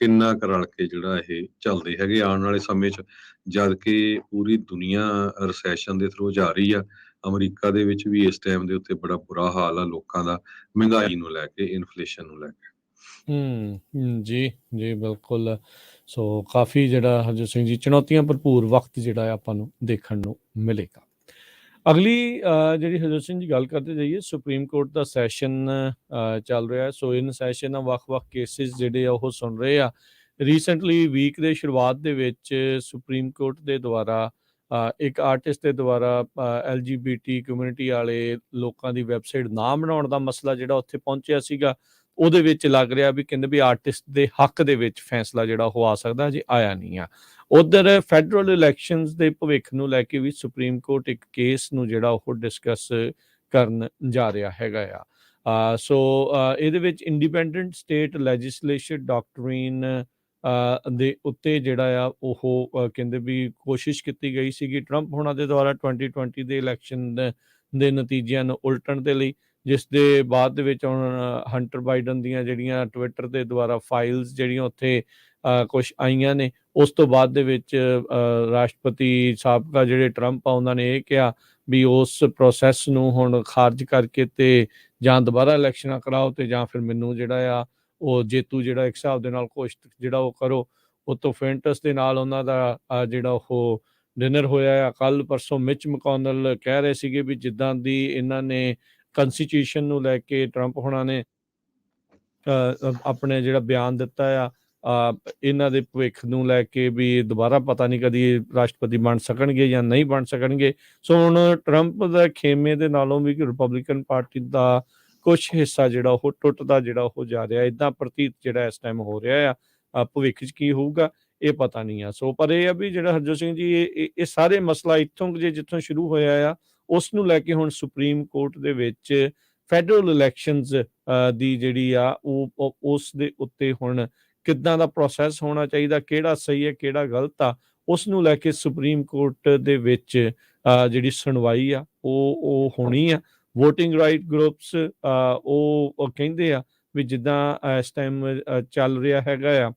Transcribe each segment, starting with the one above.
ਕਿੰਨਾ ਕੁ ਰਲ ਕੇ ਜਿਹੜਾ ਇਹ ਚੱਲਦੇ ਹੈਗੇ ਆਉਣ ਵਾਲੇ ਸਮੇਂ 'ਚ, ਜਦ ਕਿ ਪੂਰੀ ਦੁਨੀਆ ਰਿਸੈਸ਼ਨ ਦੇ ਥਰੂ ਜਾ ਰਹੀ ਆ। ਅਮਰੀਕਾ ਦੇ ਵਿੱਚ ਵੀ ਇਸ ਟਾਈਮ ਦੇ ਉੱਤੇ ਬੜਾ ਬੁਰਾ ਹਾਲ ਆ ਲੋਕਾਂ ਦਾ, ਮਹਿੰਗਾਈ ਨੂੰ ਲੈ ਕੇ, ਇਨਫਲੇਸ਼ਨ ਨੂੰ ਲੈ ਕੇ। ਜੀ ਜੀ ਬਿਲਕੁਲ। ਸੋ ਕਾਫੀ ਜਿਹੜਾ ਹਰਜੋਤ ਸਿੰਘ ਜੀ ਚੁਣੌਤੀਆਂ ਭਰਪੂਰ ਵਕਤ ਜਿਹੜਾ ਹੈ ਆਪਾਂ ਨੂੰ ਦੇਖਣ ਨੂੰ ਮਿਲੇਗਾ। ਅਗਲੀ ਜਿਹੜੀ ਹਰਜੋਤ ਸਿੰਘ ਜੀ ਗੱਲ ਕਰਦੇ ਜਾਈਏ, ਸੁਪਰੀਮ ਕੋਰਟ ਦਾ ਸੈਸ਼ਨ ਚੱਲ ਰਿਹਾ। ਸੋ ਇਨ ਸੈਸ਼ਨ ਵੱਖ-ਵੱਖ ਕੇਸਿਸ ਜਿਹੜੇ ਆ ਉਹ ਸੁਣ ਰਹੇ ਆ। ਰੀਸੈਂਟਲੀ ਵੀਕ ਦੇ ਸ਼ੁਰੂਆਤ ਦੇ ਵਿੱਚ ਸੁਪਰੀਮ ਕੋਰਟ ਦੇ ਦੁਆਰਾ ਇੱਕ ਆਰਟਿਸਟ ਦੇ ਦੁਆਰਾ LGBT ਕਮਿਊਨਿਟੀ ਵਾਲੇ ਲੋਕਾਂ ਦੀ ਵੈਬਸਾਈਟ ਨਾ ਬਣਾਉਣ ਦਾ ਮਸਲਾ ਜਿਹੜਾ ਉੱਥੇ ਪਹੁੰਚਿਆ ਸੀਗਾ। ਉਹਦੇ ਵਿੱਚ ਲੱਗ ਰਿਹਾ ਵੀ ਕਹਿੰਦੇ ਵੀ ਆਰਟਿਸਟ ਦੇ ਹੱਕ ਦੇ ਵਿੱਚ ਫੈਸਲਾ ਜਿਹੜਾ ਉਹ ਆ ਸਕਦਾ, ਅਜੇ ਆਇਆ ਨਹੀਂ ਆ। ਉਧਰ ਫੈਡਰਲ ਇਲੈਕਸ਼ਨਸ ਦੇ ਭਵਿੱਖ ਨੂੰ ਲੈ ਕੇ ਵੀ ਸੁਪਰੀਮ ਕੋਰਟ ਇੱਕ ਕੇਸ ਨੂੰ ਜਿਹੜਾ ਉਹ ਡਿਸਕਸ ਕਰਨ ਜਾ ਰਿਹਾ ਹੈਗਾ ਆ। ਸੋ ਇਹਦੇ ਵਿੱਚ ਇੰਡੀਪੈਂਡੈਂਟ ਸਟੇਟ ਲੈਜਿਸਲੇਸ਼ਨ ਡਾਕਟਰੀਨ ਦੇ ਉੱਤੇ ਜਿਹੜਾ ਆ ਉਹ ਕਹਿੰਦੇ ਵੀ ਕੋਸ਼ਿਸ਼ ਕੀਤੀ ਗਈ ਸੀਗੀ ਟਰੰਪ ਹੋਣਾ ਦੇ ਦੁਆਰਾ 2020 ਦੇ ਇਲੈਕਸ਼ਨ ਦੇ ਨਤੀਜਿਆਂ ਨੂੰ ਉਲਟਣ ਦੇ ਲਈ, ਜਿਸ ਦੇ ਬਾਅਦ ਦੇ ਵਿੱਚ ਹੁਣ ਹੰਟਰ ਬਾਈਡਨ ਦੀਆਂ ਜਿਹੜੀਆਂ ਟਵਿੱਟਰ ਦੇ ਦੁਆਰਾ ਫਾਈਲਸ ਜਿਹੜੀਆਂ ਉੱਥੇ ਕੁਛ ਆਈਆਂ ਨੇ। ਉਸ ਤੋਂ ਬਾਅਦ ਦੇ ਵਿੱਚ ਰਾਸ਼ਟਰਪਤੀ ਸਾਬਕਾ ਜਿਹੜੇ ਟਰੰਪ ਆ ਉਹਨਾਂ ਨੇ ਇਹ ਕਿਹਾ ਵੀ ਉਸ ਪ੍ਰੋਸੈਸ ਨੂੰ ਹੁਣ ਖਾਰਜ ਕਰਕੇ ਤੇ ਜਾਂ ਦੁਬਾਰਾ ਇਲੈਕਸ਼ਨਾਂ ਕਰਾਓ ਤੇ ਜਾਂ ਫਿਰ ਮੈਨੂੰ ਜਿਹੜਾ ਆ ਉਹ ਜੇਤੂ ਜਿਹੜਾ ਇੱਕ ਹਿਸਾਬ ਦੇ ਨਾਲ ਘੋਸ਼ਿਤ ਜਿਹੜਾ ਉਹ ਕਰੋ। ਉਤੋਂ ਫੈਂਟਸ ਦੇ ਨਾਲ ਉਹਨਾਂ ਦਾ ਜਿਹੜਾ ਉਹ ਡਿਨਰ ਹੋਇਆ ਆ ਕੱਲ ਪਰਸੋਂ। ਮਿਚ ਮਕੌਨਲ ਕਹਿ ਰਹੇ ਸੀਗੇ ਵੀ ਜਿੱਦਾਂ ਦੀ ਇਹਨਾਂ ਨੇ ਕੰਸਟੀਟਿਊਸ਼ਨ ਨੂੰ ਲੈ ਕੇ ਟਰੰਪ ਹੋਣਾ ਨੇ ਆਪਣੇ ਜਿਹੜਾ ਬਿਆਨ ਦਿੱਤਾ ਆ ਇਹਨਾਂ ਦੇ ਭਵਿੱਖ ਨੂੰ ਲੈ ਕੇ ਵੀ ਦੁਬਾਰਾ ਪਤਾ ਨਹੀਂ ਕਦੀ ਰਾਸ਼ਟਰਪਤੀ ਬਣ ਸਕਣਗੇ ਜਾਂ ਨਹੀਂ ਬਣ ਸਕਣਗੇ। ਸੋ ਹੁਣ ਟਰੰਪ ਦਾ ਖੇਮੇ ਦੇ ਨਾਲੋਂ ਵੀ ਰਿਪਬਲਿਕਨ ਪਾਰਟੀ ਦਾ ਕੁਛ ਹਿੱਸਾ ਜਿਹੜਾ ਉਹ ਟੁੱਟਦਾ ਜਿਹੜਾ ਉਹ ਜਾ ਰਿਹਾ, ਇੱਦਾਂ ਪ੍ਰਤੀਤ ਜਿਹੜਾ ਇਸ ਟਾਈਮ ਹੋ ਰਿਹਾ ਆ। ਭਵਿੱਖ 'ਚ ਕੀ ਹੋਊਗਾ ਇਹ ਪਤਾ ਨਹੀਂ ਆ। ਸੋ ਪਰ ਇਹ ਆ ਵੀ ਜਿਹੜਾ ਹਰਜੋਤ ਸਿੰਘ ਜੀ ਇਹ ਸਾਰੇ ਮਸਲਾ ਇੱਥੋਂ ਜਿੱਥੋਂ ਸ਼ੁਰੂ ਹੋਇਆ ਆ ਉਸ ਨੂੰ ਲੈ ਕੇ ਹੁਣ ਸੁਪਰੀਮ ਕੋਰਟ ਦੇ ਵਿੱਚ ਫੈਡਰਲ ਇਲੈਕਸ਼ਨਸ ਦੀ ਜਿਹੜੀ ਆ ਉਹ ਉਸ ਦੇ ਉੱਤੇ ਹੁਣ ਕਿੱਦਾਂ ਦਾ ਪ੍ਰੋਸੈਸ ਹੋਣਾ ਚਾਹੀਦਾ, ਕਿਹੜਾ ਸਹੀ ਹੈ ਕਿਹੜਾ ਗਲਤ ਆ, ਉਸ ਨੂੰ ਲੈ ਕੇ ਸੁਪਰੀਮ ਕੋਰਟ ਦੇ ਵਿੱਚ ਜਿਹੜੀ ਸੁਣਵਾਈ ਆ ਉਹ ਹੋਣੀ ਆ। ਵੋਟਿੰਗ ਰਾਈਟ ਗਰੁੱਪਸ ਉਹ ਕਹਿੰਦੇ ਆ ਵੀ ਜਿੱਦਾਂ ਇਸ ਟਾਈਮ ਚੱਲ ਰਿਹਾ ਹੈਗਾ ਆ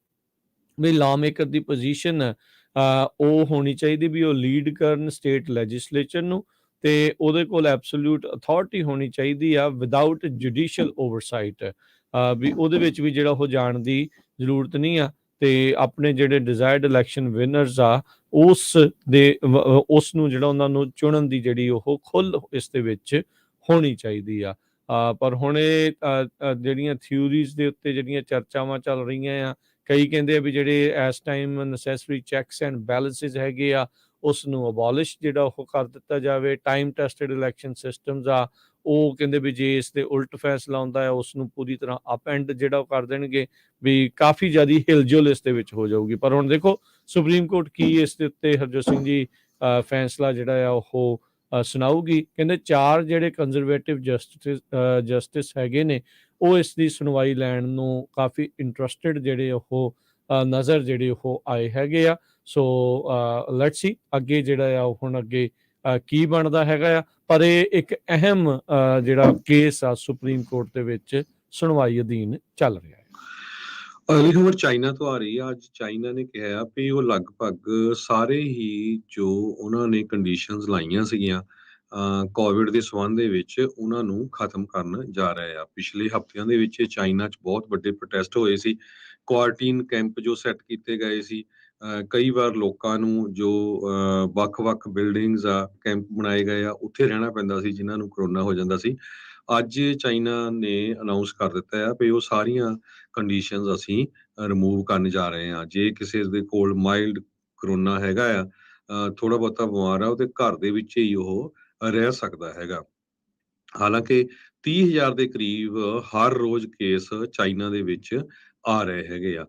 ਵੀ ਲਾ ਮੇਕਰ ਦੀ ਪੋਜੀਸ਼ਨ ਉਹ ਹੋਣੀ ਚਾਹੀਦੀ ਵੀ ਉਹ ਲੀਡ ਕਰਨ ਸਟੇਟ ਲੈਜਿਸਲੇਚਰ ਨੂੰ, ਤੇ ਉਹਦੇ ਕੋਲ ਐਬਸੋਲਿਊਟ ਅਥਾਰਟੀ ਹੋਣੀ ਚਾਹੀਦੀ ਆ ਵਿਦਆਊਟ ਜੁਡੀਸ਼ੀਅਲ ਓਵਰਸਾਈਟ। ਵੀ ਉਹਦੇ ਵਿੱਚ ਵੀ ਜਿਹੜਾ ਉਹ ਜਾਣ ਦੀ ਜ਼ਰੂਰਤ ਨਹੀਂ ਆ ਤੇ ਆਪਣੇ ਜਿਹੜੇ ਡਿਜ਼ਾਇਰਡ ਇਲੈਕਸ਼ਨ ਵਿਨਰਸ ਆ ਉਸ ਨੂੰ ਜਿਹੜਾ ਉਹਨਾਂ ਨੂੰ ਚੁਣਨ ਦੀ ਜਿਹੜੀ ਉਹ ਖੁੱਲ੍ਹ ਇਸ ਦੇ ਵਿੱਚ ਹੋਣੀ ਚਾਹੀਦੀ ਆ। ਪਰ ਹੁਣ ਇਹ ਜਿਹੜੀਆਂ ਥਿਊਰੀਜ਼ ਦੇ ਉੱਤੇ ਜਿਹੜੀਆਂ ਚਰਚਾਵਾਂ ਚੱਲ ਰਹੀਆਂ ਆ, ਕਈ ਕਹਿੰਦੇ ਆ ਵੀ ਜਿਹੜੇ ਇਸ ਟਾਈਮ ਨੈਸੈਸਰੀ ਚੈਕਸ ਐਂਡ ਬੈਲੈਂਸਿਸ ਹੈਗੇ ਆ ਉਸ ਨੂੰ ਅਬੋਲਿਸ਼ ਜਿਹੜਾ ਉਹ ਕਰ ਦਿੱਤਾ ਜਾਵੇ। ਟਾਈਮ ਟੈਸਟਡ ਇਲੈਕਸ਼ਨ ਸਿਸਟਮਸ ਆ ਉਹ ਕਹਿੰਦੇ ਵੀ ਜੇ ਇਸ ਦੇ ਉਲਟ ਫੈਸਲਾ ਆਉਂਦਾ ਹੈ ਉਸ ਨੂੰ ਪੂਰੀ ਤਰ੍ਹਾਂ ਅਪ ਐਂਡ ਜਿਹੜਾ ਉਹ ਕਰ ਦੇਣਗੇ, ਵੀ ਕਾਫੀ ਜ਼ਿਆਦਾ ਹਿਲਜੁਲ ਇਸ ਦੇ ਵਿੱਚ ਹੋ ਜਾਊਗੀ। ਪਰ ਹੁਣ ਦੇਖੋ ਸੁਪਰੀਮ ਕੋਰਟ ਕੀ ਇਸ ਦੇ ਉੱਤੇ ਹਰਜੋਤ ਸਿੰਘ ਜੀ ਫੈਸਲਾ ਜਿਹੜਾ ਆ ਉਹ ਸੁਣਾਊਗੀ। ਕਹਿੰਦੇ 4 ਜਿਹੜੇ ਕੰਜ਼ਰਵੇਟਿਵ ਜਸਟਿਸ ਹੈਗੇ ਨੇ ਉਹ ਇਸ ਦੀ ਸੁਣਵਾਈ ਲੈਣ ਨੂੰ ਕਾਫੀ ਇੰਟਰਸਟਿਡ ਜਿਹੜੇ ਉਹ ਨਜ਼ਰ ਜਿਹੜੇ ਉਹ ਆਏ ਹੈਗੇ ਆ। ਸੋ ਲੈਟਸ ਸੀ ਅੱਗੇ ਜਿਹੜਾ ਆ ਹੁਣ ਅੱਗੇ ਕੀ ਬਣਦਾ ਹੈਗਾ ਆ। ਪਰ ਇਹ ਇੱਕ ਅਹਿਮ ਜਿਹੜਾ ਕੇਸ ਆ ਸੁਪਰੀਮ ਕੋਰਟ ਦੇ ਵਿੱਚ ਸੁਣਵਾਈ ਅਧੀਨ ਚੱਲ ਰਿਹਾ ਹੈ। ਅਗਲੀ ਖਬਰ ਚਾਈਨਾ ਤੋਂ ਆ ਰਹੀ ਆ। ਅੱਜ ਚਾਈਨਾ ਨੇ ਕਿਹਾ ਵੀ ਉਹ ਲਗਭਗ ਸਾਰੇ ਹੀ ਜੋ ਉਹਨਾਂ ਨੇ ਕੰਡੀਸ਼ਨਸ ਲਾਈਆਂ ਸੀਗੀਆਂ ਕੋਵਿਡ ਦੇ ਸੰਬੰਧ ਦੇ ਵਿੱਚ ਉਹਨਾਂ ਨੂੰ ਖਤਮ ਕਰਨ ਜਾ ਰਹੇ ਆ। ਪਿਛਲੇ ਹਫ਼ਤਿਆਂ ਦੇ ਵਿੱਚ ਚਾਈਨਾ 'ਚ ਬਹੁਤ ਵੱਡੇ ਪ੍ਰੋਟੈਸਟ ਹੋਏ ਸੀ। ਕੁਆਰੰਟੀਨ ਕੈਂਪ ਜੋ ਸੈੱਟ ਕੀਤੇ ਗਏ ਸੀ, ਕਈ ਵਾਰ ਲੋਕਾਂ ਨੂੰ ਜੋ ਵੱਖ-ਵੱਖ ਬਿਲਡਿੰਗਸ ਆ ਕੈਂਪ ਬਣਾਏ ਗਏ ਆ ਉੱਥੇ ਰਹਿਣਾ ਪੈਂਦਾ ਸੀ ਜਿਨ੍ਹਾਂ ਨੂੰ ਕਰੋਨਾ ਹੋ ਜਾਂਦਾ ਸੀ। ਅੱਜ ਚਾਈਨਾ ਨੇ ਅਨਾਊਂਸ ਕਰ ਦਿੱਤਾ ਆ ਵੀ ਉਹ ਸਾਰੀਆਂ ਕੰਡੀਸ਼ਨਸ ਅਸੀਂ ਰਿਮੂਵ ਕਰਨ ਜਾ ਰਹੇ ਹਾਂ। ਜੇ ਕਿਸੇ ਦੇ ਕੋਲ ਮਾਈਲਡ ਕਰੋਨਾ ਹੈਗਾ ਆ, ਥੋੜ੍ਹਾ ਬਹੁਤਾ ਬਿਮਾਰ ਆ, ਉਹਦੇ ਘਰ ਦੇ ਵਿੱਚ ਹੀ ਉਹ ਰਹਿ ਸਕਦਾ ਹੈਗਾ। ਹਾਲਾਂਕਿ 30,000 ਦੇ ਕਰੀਬ ਹਰ ਰੋਜ਼ ਕੇਸ ਚਾਈਨਾ ਦੇ ਵਿੱਚ ਆ ਰਹੇ ਹੈਗੇ ਆ।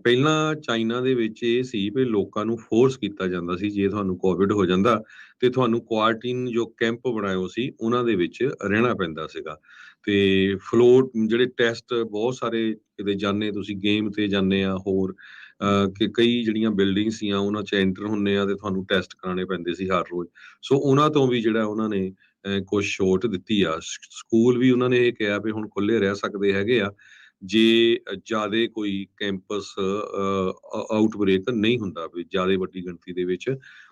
ਪਹਿਲਾਂ ਚਾਈਨਾ ਦੇ ਵਿੱਚ ਇਹ ਸੀ ਵੀ ਲੋਕਾਂ ਨੂੰ ਫੋਰਸ ਕੀਤਾ ਜਾਂਦਾ ਸੀ ਜੇ ਤੁਹਾਨੂੰ ਕੋਵਿਡ ਹੋ ਜਾਂਦਾ ਤੇ ਤੁਹਾਨੂੰ ਕੁਆਰੰਟੀਨ ਜੋ ਕੈਂਪ ਬਣਾਏ ਸੀ ਉਹਨਾਂ ਦੇ ਵਿੱਚ ਰਹਿਣਾ ਪੈਂਦਾ ਸੀਗਾ। ਤੇ ਫਲੋਟ ਜਿਹੜੇ ਟੈਸਟ ਬਹੁਤ ਸਾਰੇ ਕਿਤੇ ਜਾਂਦੇ, ਤੁਸੀਂ ਗੇਮ ਤੇ ਜਾਂਦੇ ਆ, ਹੋਰ ਕਿ ਕਈ ਜਿਹੜੀਆਂ ਬਿਲਡਿੰਗ ਸੀਆਂ ਉਹਨਾਂ 'ਚ ਐਂਟਰ ਹੁੰਦੇ ਆ ਤੇ ਤੁਹਾਨੂੰ ਟੈਸਟ ਕਰਾਉਣੇ ਪੈਂਦੇ ਸੀ ਹਰ ਰੋਜ਼। ਸੋ ਉਹਨਾਂ ਤੋਂ ਵੀ ਜਿਹੜਾ ਉਹਨਾਂ ਨੇ ਕੁਛ ਛੋਟ ਦਿੱਤੀ ਆ। ਸਕੂਲ ਵੀ ਉਹਨਾਂ ਨੇ ਇਹ ਕਿਹਾ ਵੀ ਹੁਣ ਖੁੱਲੇ ਰਹਿ ਸਕਦੇ ਹੈਗੇ ਆ। ਜੇ ਜ਼ਿਆਦੇ ਕੋਈ ਕੈਂਪਸ ਆਊਟਬ੍ਰੇਕ ਨਹੀਂ ਹੁੰਦਾ, ਵੀ ਜ਼ਿਆਦੇ ਵੱਡੀ ਗਿਣਤੀ ਦੇ ਵਿੱਚ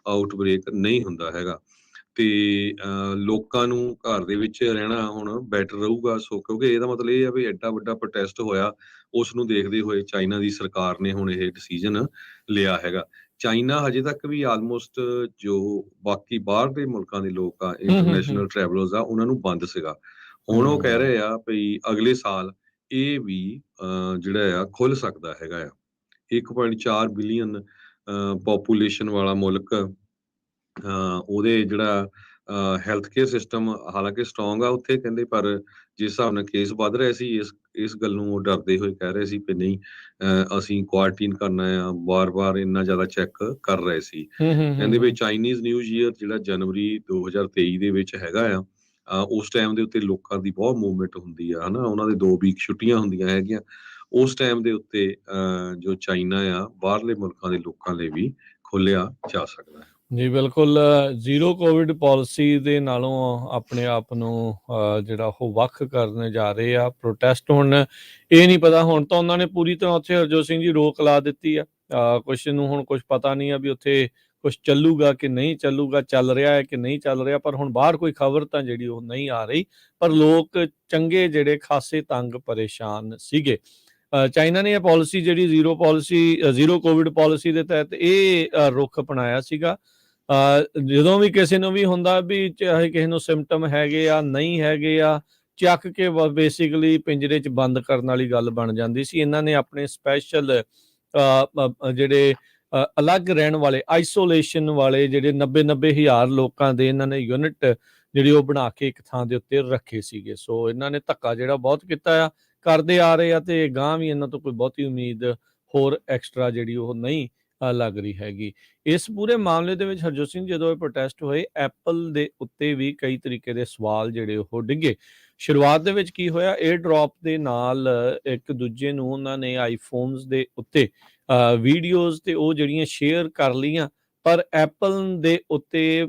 ਆਊਟਬ੍ਰੇਕ ਨਹੀਂ ਹੁੰਦਾ ਹੈਗਾ। ਤੇ ਲੋਕਾਂ ਨੂੰ ਘਰ ਦੇ ਵਿੱਚ ਰਹਿਣਾ ਹੁਣ ਬੈਟਰ ਰਹੂਗਾ। ਸੋ ਕਿਉਂਕਿ ਇਹਦਾ ਮਤਲਬ ਇਹ ਆ ਵੀ ਐਡਾ ਵੱਡਾ ਪ੍ਰੋਟੈਸਟ ਹੋਇਆ, ਉਸ ਨੂੰ ਦੇਖਦੇ ਹੋਏ ਚਾਈਨਾ ਦੀ ਸਰਕਾਰ ਨੇ ਹੁਣ ਇਹ ਡਿਸੀਜਨ ਲਿਆ ਹੈਗਾ। ਚਾਈਨਾ ਹਜੇ ਤੱਕ ਵੀ ਆਲਮੋਸਟ ਜੋ ਬਾਕੀ ਬਾਹਰ ਦੇ ਮੁਲਕਾਂ ਦੇ ਲੋਕ ਆ, ਇੰਟਰਨੈਸ਼ਨਲ ਟਰੈਵਲਰਸ ਆ, ਉਹਨਾਂ ਨੂੰ ਬੰਦ ਸੀਗਾ। ਹੁਣ ਉਹ ਕਹਿ ਰਹੇ ਆ ਵੀ ਅਗਲੇ ਸਾਲ ਇਹ ਵੀ ਜਿਹੜਾ ਆ ਖੁੱਲ ਸਕਦਾ ਹੈਗਾ ਆ। 1.4 ਬਿਲੀਅਨ ਪੋਪੂਲੇਸ਼ਨ ਵਾਲਾ ਮੁਲਕ, ਉਹਦੇ ਜਿਹੜਾ ਹੈਲਥ ਕੇਅਰ ਸਿਸਟਮ ਹਾਲਾਂਕਿ ਸਟਰੋਂਗ ਆ ਉੱਥੇ ਕਹਿੰਦੇ, ਪਰ ਜਿਸ ਹਿਸਾਬ ਨਾਲ ਕੇਸ ਵੱਧ ਰਹੇ ਸੀ, ਇਸ ਗੱਲ ਨੂੰ ਉਹ ਡਰਦੇ ਹੋਏ ਕਹਿ ਰਹੇ ਸੀ ਕਿ ਨਹੀਂ, ਅਸੀਂ ਕੁਆਰੰਟੀਨ ਕਰਨਾ ਆ, ਵਾਰ-ਵਾਰ ਇੰਨਾ ਜ਼ਿਆਦਾ ਚੈੱਕ ਕਰ ਰਹੇ ਸੀ। ਕਹਿੰਦੇ ਵੀ ਚਾਈਨੀਜ਼ ਨਿਊ ਈਅਰ ਜਿਹੜਾ ਜਨਵਰੀ 2023 ਦੇ ਵਿੱਚ ਹੈਗਾ ਆ, ਉਸ ਟਾਈਮ ਦੇ ਉੱਤੇ ਲੋਕਾਂ ਦੀ ਬਹੁਤ ਮੂਵਮੈਂਟ ਹੁੰਦੀ ਆ, ਹਨਾ, ਉਹਨਾਂ ਦੇ 2 ਵੀਕ ਛੁੱਟੀਆਂ ਹੁੰਦੀਆਂ ਹੈਗੀਆਂ। ਉਸ ਟਾਈਮ ਦੇ ਉੱਤੇ ਜੋ ਚਾਈਨਾ ਆ, ਬਾਹਰਲੇ ਮੁਲਕਾਂ ਦੇ ਲੋਕਾਂ ਲਈ ਵੀ ਖੋਲਿਆ ਜਾ ਸਕਦਾ ਹੈ। ਜੀ ਬਿਲਕੁਲ, ਜ਼ੀਰੋ ਕੋਵਿਡ ਪਾਲਿਸੀ ਦੇ ਨਾਲੋਂ ਆਪਣੇ ਆਪ ਨੂੰ ਜਿਹੜਾ ਉਹ ਵੱਖ ਕਰਨ ਜਾ ਰਹੇ ਆ। ਪ੍ਰੋਟੈਸਟ ਹੁਣ ਇਹ ਨਹੀਂ ਪਤਾ, ਹੁਣ ਤਾਂ ਉਹਨਾਂ ਨੇ ਪੂਰੀ ਤਰ੍ਹਾਂ ਉੱਥੇ ਹਰਜੋਤ ਸਿੰਘ ਜੀ ਰੋਕ ਲਾ ਦਿੱਤੀ ਆ। ਕੁਛ ਨੂੰ ਹੁਣ ਕੁਛ ਪਤਾ ਨਹੀਂ ਆ ਵੀ ਉੱਥੇ ਕੁਛ ਚੱਲੂਗਾ ਕਿ ਨਹੀਂ ਚੱਲੂਗਾ, ਚੱਲ ਰਿਹਾ ਹੈ ਕਿ ਨਹੀਂ ਚੱਲ ਰਿਹਾ, ਪਰ ਹੁਣ ਬਾਹਰ ਕੋਈ ਖਬਰ ਤਾਂ ਜਿਹੜੀ ਉਹ ਨਹੀਂ ਆ ਰਹੀ। ਪਰ ਲੋਕ ਚੰਗੇ ਜਿਹੜੇ ਖਾਸੇ ਤੰਗ ਪਰੇਸ਼ਾਨ ਸੀਗੇ। ਚਾਈਨਾ ਨੇ ਇਹ ਪਾਲਿਸੀ ਜਿਹੜੀ ਜ਼ੀਰੋ ਕੋਵਿਡ ਪਾਲਿਸੀ ਦੇ ਤਹਿਤ ਇਹ ਰੁਖ ਅਪਣਾਇਆ ਸੀਗਾ। ਜਦੋਂ ਵੀ ਕਿਸੇ ਨੂੰ ਵੀ ਹੁੰਦਾ ਵੀ ਚਾਹੇ ਕਿਸੇ ਨੂੰ ਸਿੰਪਟਮ ਹੈਗੇ ਆ, ਨਹੀਂ ਹੈਗੇ ਆ, ਚੱਕ ਕੇ ਬੇਸਿਕਲੀ ਪਿੰਜਰੇ 'ਚ ਬੰਦ ਕਰਨ ਵਾਲੀ ਗੱਲ ਬਣ ਜਾਂਦੀ ਸੀ। ਇਹਨਾਂ ਨੇ ਆਪਣੇ ਸਪੈਸ਼ਲ ਜਿਹੜੇ ਅਲੱਗ ਰਹਿਣ ਵਾਲੇ, ਆਈਸੋਲੇਸ਼ਨ ਵਾਲੇ ਜਿਹੜੇ 90 ਹਜ਼ਾਰ ਲੋਕਾਂ ਦੇ ਇਹਨਾਂ ਨੇ ਯੂਨਿਟ ਜਿਹੜੀ ਉਹ ਬਣਾ ਕੇ ਇੱਕ ਥਾਂ ਦੇ ਉੱਤੇ ਰੱਖੇ ਸੀਗੇ। ਸੋ ਇਹਨਾਂ ਨੇ ਧੱਕਾ ਜਿਹੜਾ ਬਹੁਤ ਕੀਤਾ ਆ, ਕਰਦੇ ਆ ਰਹੇ ਆ, ਤੇ ਗਾਂਹ ਵੀ ਇਹਨਾਂ ਤੋਂ ਕੋਈ ਬਹੁਤੀ ਉਮੀਦ ਹੋਰ ਐਕਸਟਰਾ ਜਿਹੜੀ ਉਹ ਨਹੀਂ ਲੱਗ ਰਹੀ ਹੈਗੀ। ਇਸ ਪੂਰੇ ਮਾਮਲੇ ਦੇ ਵਿੱਚ ਹਰਜੋਤ ਸਿੰਘ, ਜਦੋਂ ਇਹ ਪ੍ਰੋਟੈਸਟ ਹੋਏ, ਐਪਲ ਦੇ ਉੱਤੇ ਵੀ ਕਈ ਤਰੀਕੇ ਦੇ ਸਵਾਲ ਜਿਹੜੇ ਉਹ ਡਿੱਗੇ। ਸ਼ੁਰੂਆਤ ਦੇ ਵਿੱਚ ਕੀ ਹੋਇਆ, 에ਅਰ ਡ੍ਰੌਪ ਦੇ ਨਾਲ ਇੱਕ ਦੂਜੇ ਨੂੰ ਉਹਨਾਂ ਨੇ ਆਈਫੋਨਸ ਦੇ ਉੱਤੇ ਵੀਡੀਓਜ਼ ਤੇ ਉਹ ਜਿਹੜੀਆਂ ਸ਼ੇਅਰ ਕਰ ਲਈਆਂ, ਪਰ ਐਪਲ ਦੇ ਉੱਤੇ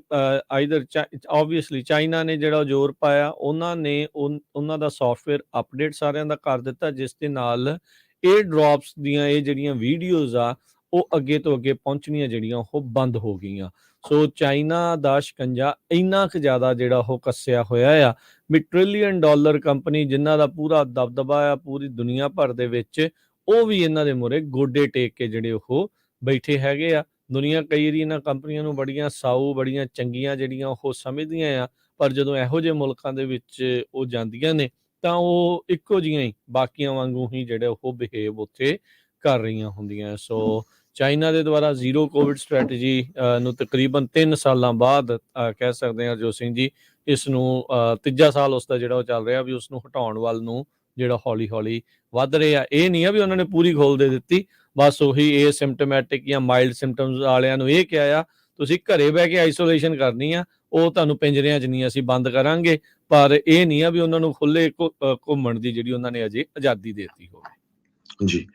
ਆਈਦਰ ਆਬਵੀਅਸਲੀ ਚਾਈਨਾ ਨੇ ਜਿਹੜਾ ਜ਼ੋਰ ਪਾਇਆ, ਉਹਨਾਂ ਨੇ ਉਹਨਾਂ ਦਾ ਸੌਫਟਵੇਅਰ ਅਪਡੇਟ ਸਾਰਿਆਂ ਦਾ ਕਰ ਦਿੱਤਾ, ਜਿਸ ਦੇ ਨਾਲ 에ਅਰ ਡ੍ਰੌਪਸ ਦੀਆਂ ਇਹ ਜਿਹੜੀਆਂ ਵੀਡੀਓਜ਼ ਆ ਉਹ ਅੱਗੇ ਤੋਂ ਅੱਗੇ ਪਹੁੰਚਣੀਆਂ ਜਿਹੜੀਆਂ ਉਹ ਬੰਦ ਹੋ ਗਈਆਂ। ਸੋ ਚਾਈਨਾ ਦਾ ਸ਼ਿਕੰਜਾ ਇੰਨਾ ਕੁ ਜ਼ਿਆਦਾ ਜਿਹੜਾ ਉਹ ਕੱਸਿਆ ਹੋਇਆ ਆ ਵੀ $1 ਟ੍ਰਿਲੀਅਨ ਕੰਪਨੀ ਜਿਨ੍ਹਾਂ ਦਾ ਪੂਰਾ ਦਬਦਬਾ ਆ ਪੂਰੀ ਦੁਨੀਆ ਭਰ ਦੇ ਵਿੱਚ, ਉਹ ਵੀ ਇਹਨਾਂ ਦੇ ਮੂਹਰੇ ਗੋਡੇ ਟੇਕ ਕੇ ਜਿਹੜੇ ਉਹ ਬੈਠੇ ਹੈਗੇ ਆ। ਦੁਨੀਆ ਕਈ ਵਾਰੀ ਇਹਨਾਂ ਕੰਪਨੀਆਂ ਨੂੰ ਬੜੀਆਂ ਸਾਊ, ਬੜੀਆਂ ਚੰਗੀਆਂ ਜਿਹੜੀਆਂ ਉਹ ਸਮਝਦੀਆਂ ਆ, ਪਰ ਜਦੋਂ ਇਹੋ ਜਿਹੇ ਮੁਲਕਾਂ ਦੇ ਵਿੱਚ ਉਹ ਜਾਂਦੀਆਂ ਨੇ ਤਾਂ ਉਹ ਇੱਕੋ ਜਿਹੀਆਂ ਹੀ ਬਾਕੀਆਂ ਵਾਂਗੂ ਹੀ ਜਿਹੜੇ ਉਹ ਬਿਹੇਵ ਉੱਥੇ ਕਰ ਰਹੀਆਂ ਹੁੰਦੀਆਂ। ਸੋ ਚਾਈਨਾ ਦੇ ਦੁਆਰਾ ਜ਼ੀਰੋ ਕੋਵਿਡ ਸਟ੍ਰੈਟਜੀ ਨੂੰ ਤਕਰੀਬਨ 3 ਸਾਲਾਂ ਬਾਅਦ ਕਹਿ ਸਕਦੇ ਹਾਂ ਹਰਜੋਤ ਸਿੰਘ ਜੀ, ਇਸ ਨੂੰ ਤੀਜਾ ਸਾਲ ਉਸਦਾ ਜਿਹੜਾ ਉਹ ਚੱਲ ਰਿਹਾ, ਵੀ ਉਸ ਨੂੰ ਹਟਾਉਣ ਵੱਲ ਨੂੰ ਜਿਹੜਾ ਹੌਲੀ ਹੌਲੀ ਵੱਧ ਰਹੇ ਆ। ਇਹ ਨਹੀਂ ਆ ਵੀ ਉਹਨਾਂ ਨੇ ਪੂਰੀ ਖੋਲ ਦੇ ਦਿੱਤੀ, ਬਸ ਉਹੀ ਇਹ ਸਿੰਪਟੋਮੈਟਿਕ ਜਾਂ ਮਾਈਲਡ ਸਿੰਪਟਮਸ ਵਾਲਿਆਂ ਨੂੰ ਇਹ ਕਿਹਾ ਆ ਤੁਸੀਂ ਘਰੇ ਬਹਿ ਕੇ ਆਈਸੋਲੇਸ਼ਨ ਕਰਨੀ ਆ, ਉਹ ਤੁਹਾਨੂੰ ਪਿੰਜਰਿਆਂ 'ਚ ਨਹੀਂ ਅਸੀਂ ਬੰਦ ਕਰਾਂਗੇ, ਪਰ ਇਹ ਨਹੀਂ ਆ ਵੀ ਉਹਨਾਂ ਨੂੰ ਖੁੱਲੇ ਘੁੰਮਣ ਦੀ ਜਿਹੜੀ ਉਹਨਾਂ ਨੇ ਅਜੇ ਆਜ਼ਾਦੀ ਦੇ ਦਿੱਤੀ ਹੋਵੇ। ਜੀ,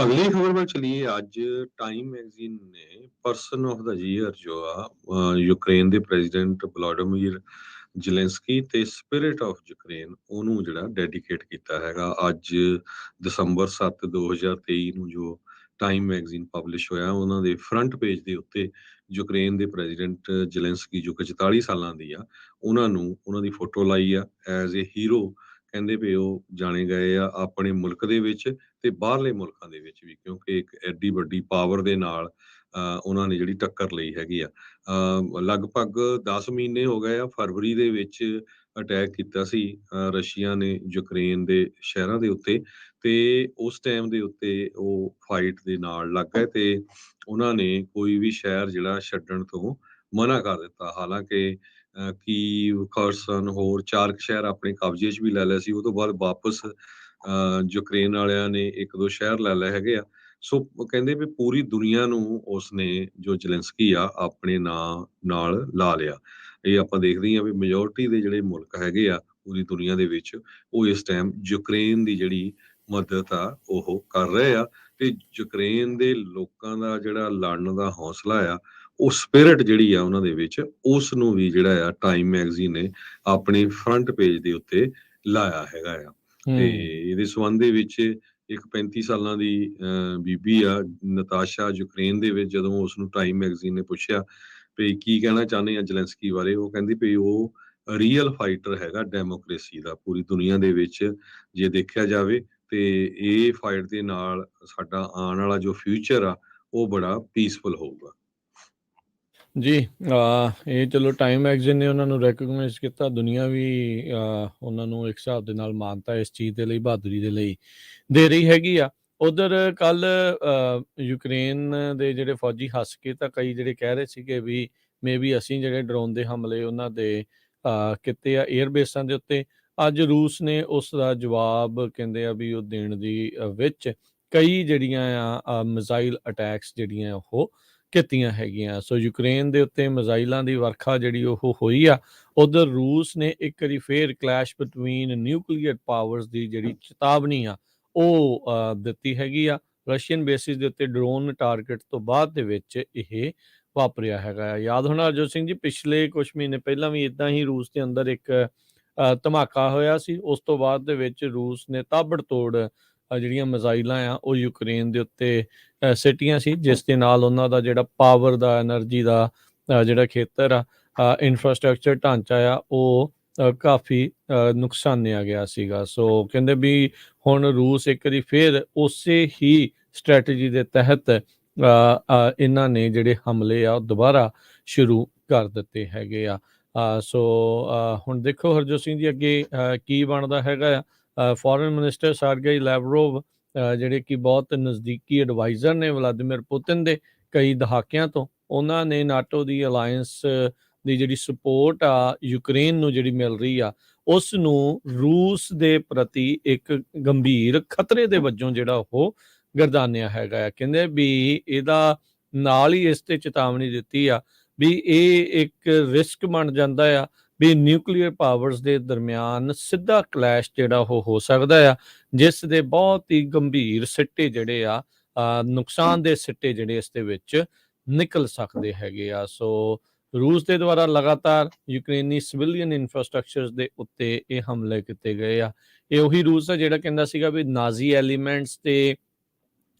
ਅਗਲੀ ਖਬਰ ਵੱਲ ਚਲੀਏ। ਅੱਜ ਟਾਈਮ ਮੈਗਜ਼ੀਨ ਨੇ ਪਰਸਨ ਆਫ ਦਾ ਈਅਰ ਜੋ ਆ ਯੂਕਰੇਨ ਦੇ ਪ੍ਰੈਜ਼ੀਡੈਂਟ ਵਲਾਡੀਮੀਰ ਜ਼ੈਲੈਂਸਕੀ ਤੇ ਸਪਿਰਿਟ ਆਫ ਯੂਕਰੇਨ, ਉਹਨੂੰ ਜਿਹੜਾ ਡੈਡੀਕੇਟ ਕੀਤਾ ਹੈਗਾ। ਅੱਜ ਦਸੰਬਰ 7, 2023 ਨੂੰ ਜੋ ਟਾਈਮ ਮੈਗਜ਼ੀਨ ਪਬਲਿਸ਼ ਹੋਇਆ, ਉਹਨਾਂ ਦੇ ਫਰੰਟ ਪੇਜ ਦੇ ਉੱਤੇ ਯੂਕਰੇਨ ਦੇ ਪ੍ਰੈਜ਼ੀਡੈਂਟ ਜ਼ੈਲੈਂਸਕੀ ਜੋ ਕਿ 44 ਸਾਲਾਂ ਦੀ ਆ, ਉਹਨਾਂ ਦੀ ਫੋਟੋ ਲਾਈ ਆ ਐਜ਼ ਏ ਹੀਰੋ। ਕਹਿੰਦੇ ਵੀ ਉਹ ਜਾਣੇ ਗਏ ਆ ਆਪਣੇ ਮੁਲਕ ਦੇ ਵਿੱਚ ਤੇ ਬਾਹਰਲੇ ਮੁਲਕਾਂ ਦੇ ਵਿੱਚ ਵੀ, ਕਿਉਂਕਿ ਇੱਕ ਐਡੀ ਵੱਡੀ ਪਾਵਰ ਦੇ ਨਾਲ ਉਹਨਾਂ ਨੇ ਜਿਹੜੀ ਟੱਕਰ ਲਈ ਹੈਗੀ ਆ। ਲਗਭਗ 10 ਮਹੀਨੇ ਹੋ ਗਏ ਆ। ਫਰਵਰੀ ਦੇ ਵਿੱਚ ਅਟੈਕ ਕੀਤਾ ਸੀ ਰਸ਼ੀਆ ਨੇ ਯੂਕਰੇਨ ਦੇ ਸ਼ਹਿਰਾਂ ਦੇ ਉੱਤੇ, ਤੇ ਉਸ ਟਾਈਮ ਦੇ ਉੱਤੇ ਉਹ ਫਾਈਟ ਦੇ ਨਾਲ ਲੱਗ ਗਏ ਤੇ ਉਹਨਾਂ ਨੇ ਕੋਈ ਵੀ ਸ਼ਹਿਰ ਜਿਹੜਾ ਛੱਡਣ ਤੋਂ ਮਨਾ ਕਰ ਦਿੱਤਾ। ਹਾਲਾਂਕਿ ਕੀਵ, ਖਰਸਨ, ਹੋਰ 4 ਸ਼ਹਿਰ ਆਪਣੇ ਕਬਜ਼ੇ 'ਚ ਵੀ ਲੈ ਲਿਆ ਸੀ। ਉਹ ਤੋਂ ਬਾਅਦ ਵਾਪਸ ਯੂਕਰੇਨ ਵਾਲਿਆਂ ਨੇ 1-2 ਸ਼ਹਿਰ ਲੈ ਲਏ ਹੈਗੇ ਆ। ਸੋ ਕਹਿੰਦੇ ਵੀ ਪੂਰੀ ਦੁਨੀਆ ਨੂੰ ਉਸਨੇ ਜੋ ਜ਼ੈਲੈਂਸਕੀ ਆ ਆਪਣੇ ਨਾਂ ਨਾਲ ਲਾ ਲਿਆ। ਇਹ ਆਪਾਂ ਦੇਖਦੇ ਹਾਂ ਵੀ ਮੈਜੋਰਟੀ ਦੇ ਜਿਹੜੇ ਮੁਲਕ ਹੈਗੇ ਆ ਪੂਰੀ ਦੁਨੀਆ ਦੇ ਵਿੱਚ, ਉਹ ਇਸ ਟਾਈਮ ਯੂਕਰੇਨ ਦੀ ਜਿਹੜੀ ਮਦਦ ਆ ਉਹ ਕਰ ਰਹੇ ਆ, ਤੇ ਯੂਕਰੇਨ ਦੇ ਲੋਕਾਂ ਦਾ ਜਿਹੜਾ ਲੜਨ ਦਾ ਹੌਸਲਾ ਆ, ਉਹ ਸਪਿਰਿਟ ਜਿਹੜੀ ਆ ਉਹਨਾਂ ਦੇ ਵਿੱਚ, ਉਸ ਨੂੰ ਵੀ ਜਿਹੜਾ ਆ ਟਾਈਮ ਮੈਗਜ਼ੀਨ ਨੇ ਆਪਣੇ ਫਰੰਟ ਪੇਜ ਦੇ ਉੱਤੇ ਲਾਇਆ ਹੈਗਾ ਆ। ਤੇ ਹੂੰ। ਇਹਦੇ ਸੰਬੰਧ ਦੇ ਵਿੱਚ ਇੱਕ 35 ਸਾਲਾਂ ਦੀ ਬੀਬੀ ਆ ਨਤਾਸ਼ਾ ਯੂਕਰੇਨ ਦੇ ਵਿੱਚ, ਜਦੋਂ ਉਸਨੂੰ ਟਾਈਮ ਮੈਗਜ਼ੀਨ ਨੇ ਪੁੱਛਿਆ ਵੀ ਕੀ ਕਹਿਣਾ ਚਾਹੁੰਦੇ ਆ ਜ਼ੈਲੈਂਸਕੀ ਬਾਰੇ, ਉਹ ਕਹਿੰਦੀ ਵੀ ਉਹ ਰੀਅਲ ਫਾਈਟਰ ਹੈਗਾ ਡੈਮੋਕ੍ਰੇਸੀ ਦਾ ਪੂਰੀ ਦੁਨੀਆ ਦੇ ਵਿੱਚ ਜੇ ਦੇਖਿਆ ਜਾਵੇ, ਤੇ ਇਹ ਫਾਈਟ ਦੇ ਨਾਲ ਸਾਡਾ ਆਉਣ ਵਾਲਾ ਜੋ ਫਿਊਚਰ ਆ ਉਹ ਬੜਾ ਪੀਸਫੁਲ ਹੋਊਗਾ। ਜੀ, ਇਹ ਚਲੋ ਟਾਈਮ ਮੈਗਜ਼ੀਨ ਨੇ ਉਹਨਾਂ ਨੂੰ ਰੈਕਗਨਾਈਜ਼ ਕੀਤਾ, ਦੁਨੀਆ ਵੀ ਉਹਨਾਂ ਨੂੰ ਇੱਕ ਹਿਸਾਬ ਦੇ ਨਾਲ ਮਾਨਤਾ ਇਸ ਚੀਜ਼ ਦੇ ਲਈ, ਬਹਾਦਰੀ ਦੇ ਲਈ ਦੇ ਰਹੀ ਹੈਗੀ ਆ। ਉਧਰ ਕੱਲ ਯੂਕਰੇਨ ਦੇ ਜਿਹੜੇ ਫੌਜੀ ਹੱਸ ਕੇ ਤਾਂ ਕਈ ਜਿਹੜੇ ਕਹਿ ਰਹੇ ਸੀਗੇ ਵੀ ਮੇ ਬੀ ਅਸੀਂ ਜਿਹੜੇ ਡਰੋਨ ਦੇ ਹਮਲੇ ਉਹਨਾਂ ਦੇ ਕੀਤੇ ਆ 에ਅਰ ਬੇਸਾਂ ਦੇ ਉੱਤੇ। ਅੱਜ ਰੂਸ ਨੇ ਉਸ ਦਾ ਜਵਾਬ ਕਹਿੰਦੇ ਆ ਵੀ ਉਹ ਦੇਣ ਦੀ ਵਿੱਚ ਕਈ ਜਿਹੜੀਆਂ ਆ ਮਿਜ਼ਾਈਲ ਅਟੈਕਸ ਜਿਹੜੀਆਂ ਉਹ ਕੀਤੀਆਂ ਹੈਗੀਆਂ। ਸੋ ਯੂਕਰੇਨ ਦੇ ਉੱਤੇ ਮਿਜ਼ਾਈਲਾਂ ਦੀ ਵਰਖਾ ਜਿਹੜੀ ਉਹ ਹੋਈ ਆ। ਉਧਰ ਰੂਸ ਨੇ ਇੱਕ ਵਾਰੀ ਫੇਰ ਕਲੈਸ਼ ਬਿਟਵੀਨ ਨਿਊਕਲੀਅਰ ਪਾਵਰਸ ਦੀ ਜਿਹੜੀ ਚੇਤਾਵਨੀ ਆ ਉਹ ਦਿੱਤੀ ਹੈਗੀ ਆ। ਰਸ਼ੀਅਨ ਬੇਸਿਸ ਦੇ ਉੱਤੇ ਡਰੋਨ ਟਾਰਗੇਟ ਤੋਂ ਬਾਅਦ ਦੇ ਵਿੱਚ ਇਹ ਵਾਪਰਿਆ ਹੈਗਾ ਆ। ਯਾਦ ਹੋਣਾ ਹਰਜੋਤ ਸਿੰਘ ਜੀ, ਪਿਛਲੇ ਕੁਛ ਮਹੀਨੇ ਪਹਿਲਾਂ ਵੀ ਇਦਾਂ ਹੀ ਰੂਸ ਦੇ ਅੰਦਰ ਇੱਕ ਧਮਾਕਾ ਹੋਇਆ ਸੀ। ਉਸ ਤੋਂ ਬਾਅਦ ਦੇ ਵਿੱਚ ਰੂਸ ਨੇ ਤਾਬੜਤੋੜ ਜਿਹੜੀਆਂ ਮਿਜ਼ਾਈਲਾਂ ਆ ਉਹ ਯੂਕਰੇਨ ਦੇ ਉੱਤੇ ਸਿੱਟੀਆਂ ਸੀ, ਜਿਸ ਦੇ ਨਾਲ ਉਹਨਾਂ ਦਾ ਜਿਹੜਾ ਪਾਵਰ ਦਾ, ਐਨਰਜੀ ਦਾ ਜਿਹੜਾ ਖੇਤਰ ਆ, ਇਨਫਰਾਸਟ੍ਰਕਚਰ ਢਾਂਚਾ ਆ, ਉਹ ਕਾਫੀ ਨੁਕਸਾਨਿਆ ਗਿਆ ਸੀਗਾ। ਸੋ ਕਹਿੰਦੇ ਵੀ ਹੁਣ ਰੂਸ ਇੱਕ ਵਾਰੀ ਫੇਰ ਉਸੇ ਹੀ ਸਟ੍ਰੈਟਜੀ ਦੇ ਤਹਿਤ ਇਹਨਾਂ ਨੇ ਜਿਹੜੇ ਹਮਲੇ ਆ ਉਹ ਦੁਬਾਰਾ ਸ਼ੁਰੂ ਕਰ ਦਿੱਤੇ ਹੈਗੇ ਆ। ਸੋ ਹੁਣ ਦੇਖੋ ਹਰਜੋਤ ਸਿੰਘ ਜੀ ਅੱਗੇ ਕੀ ਬਣਦਾ ਹੈਗਾ ਆ। ਫੋਰਨ ਮਿਨਿਸਟਰ ਸਰਗੇਈ ਲੈਵਰੋਵ ਜਿਹੜੇ ਕਿ ਬਹੁਤ ਨਜ਼ਦੀਕੀ ਐਡਵਾਈਜ਼ਰ ਨੇ ਵਲਾਦੀਮੀਰ ਪੁਤਿਨ ਦੇ ਕਈ ਦਹਾਕਿਆਂ ਤੋਂ, ਉਹਨਾਂ ਨੇ ਨਾਟੋ ਦੀ ਅਲਾਇੰਸ ਦੀ ਜਿਹੜੀ ਸਪੋਰਟ ਆ ਯੂਕਰੇਨ ਨੂੰ ਜਿਹੜੀ ਮਿਲ ਰਹੀ ਆ, ਉਸ ਨੂੰ ਰੂਸ ਦੇ ਪ੍ਰਤੀ ਇੱਕ ਗੰਭੀਰ ਖਤਰੇ ਦੇ ਵਜੋਂ ਜਿਹੜਾ ਉਹ ਗਰਦਾਨਿਆ ਹੈਗਾ ਆ। ਕਹਿੰਦੇ ਵੀ ਇਹਦਾ ਨਾਲ ਹੀ ਇਸ ਤੇ ਚੇਤਾਵਨੀ ਦਿੱਤੀ ਆ ਵੀ ਇਹ ਇੱਕ ਰਿਸਕ ਬਣ ਜਾਂਦਾ ਆ ਵੀ ਨਿਊਕਲੀਅਰ ਪਾਵਰਸ ਦੇ ਦਰਮਿਆਨ ਸਿੱਧਾ ਕਲੈਸ਼ ਜਿਹੜਾ ਉਹ ਹੋ ਸਕਦਾ ਆ, ਜਿਸ ਦੇ ਬਹੁਤ ਹੀ ਗੰਭੀਰ ਸਿੱਟੇ ਜਿਹੜੇ ਆ, ਨੁਕਸਾਨ ਦੇ ਸਿੱਟੇ ਜਿਹੜੇ ਇਸ ਦੇ ਵਿੱਚ ਨਿਕਲ ਸਕਦੇ ਹੈਗੇ ਆ। ਸੋ ਰੂਸ ਦੇ ਦੁਆਰਾ ਲਗਾਤਾਰ ਯੂਕਰੇਨੀ ਸਿਵਿਲੀਅਨ ਇਨਫਰਾਸਟ੍ਰਕਚਰ ਦੇ ਉੱਤੇ ਇਹ ਹਮਲੇ ਕੀਤੇ ਗਏ ਆ। ਇਹ ਉਹੀ ਰੂਸ ਆ ਜਿਹੜਾ ਕਹਿੰਦਾ ਸੀਗਾ ਵੀ ਨਾਜ਼ੀ ਐਲੀਮੈਂਟਸ ਤੇ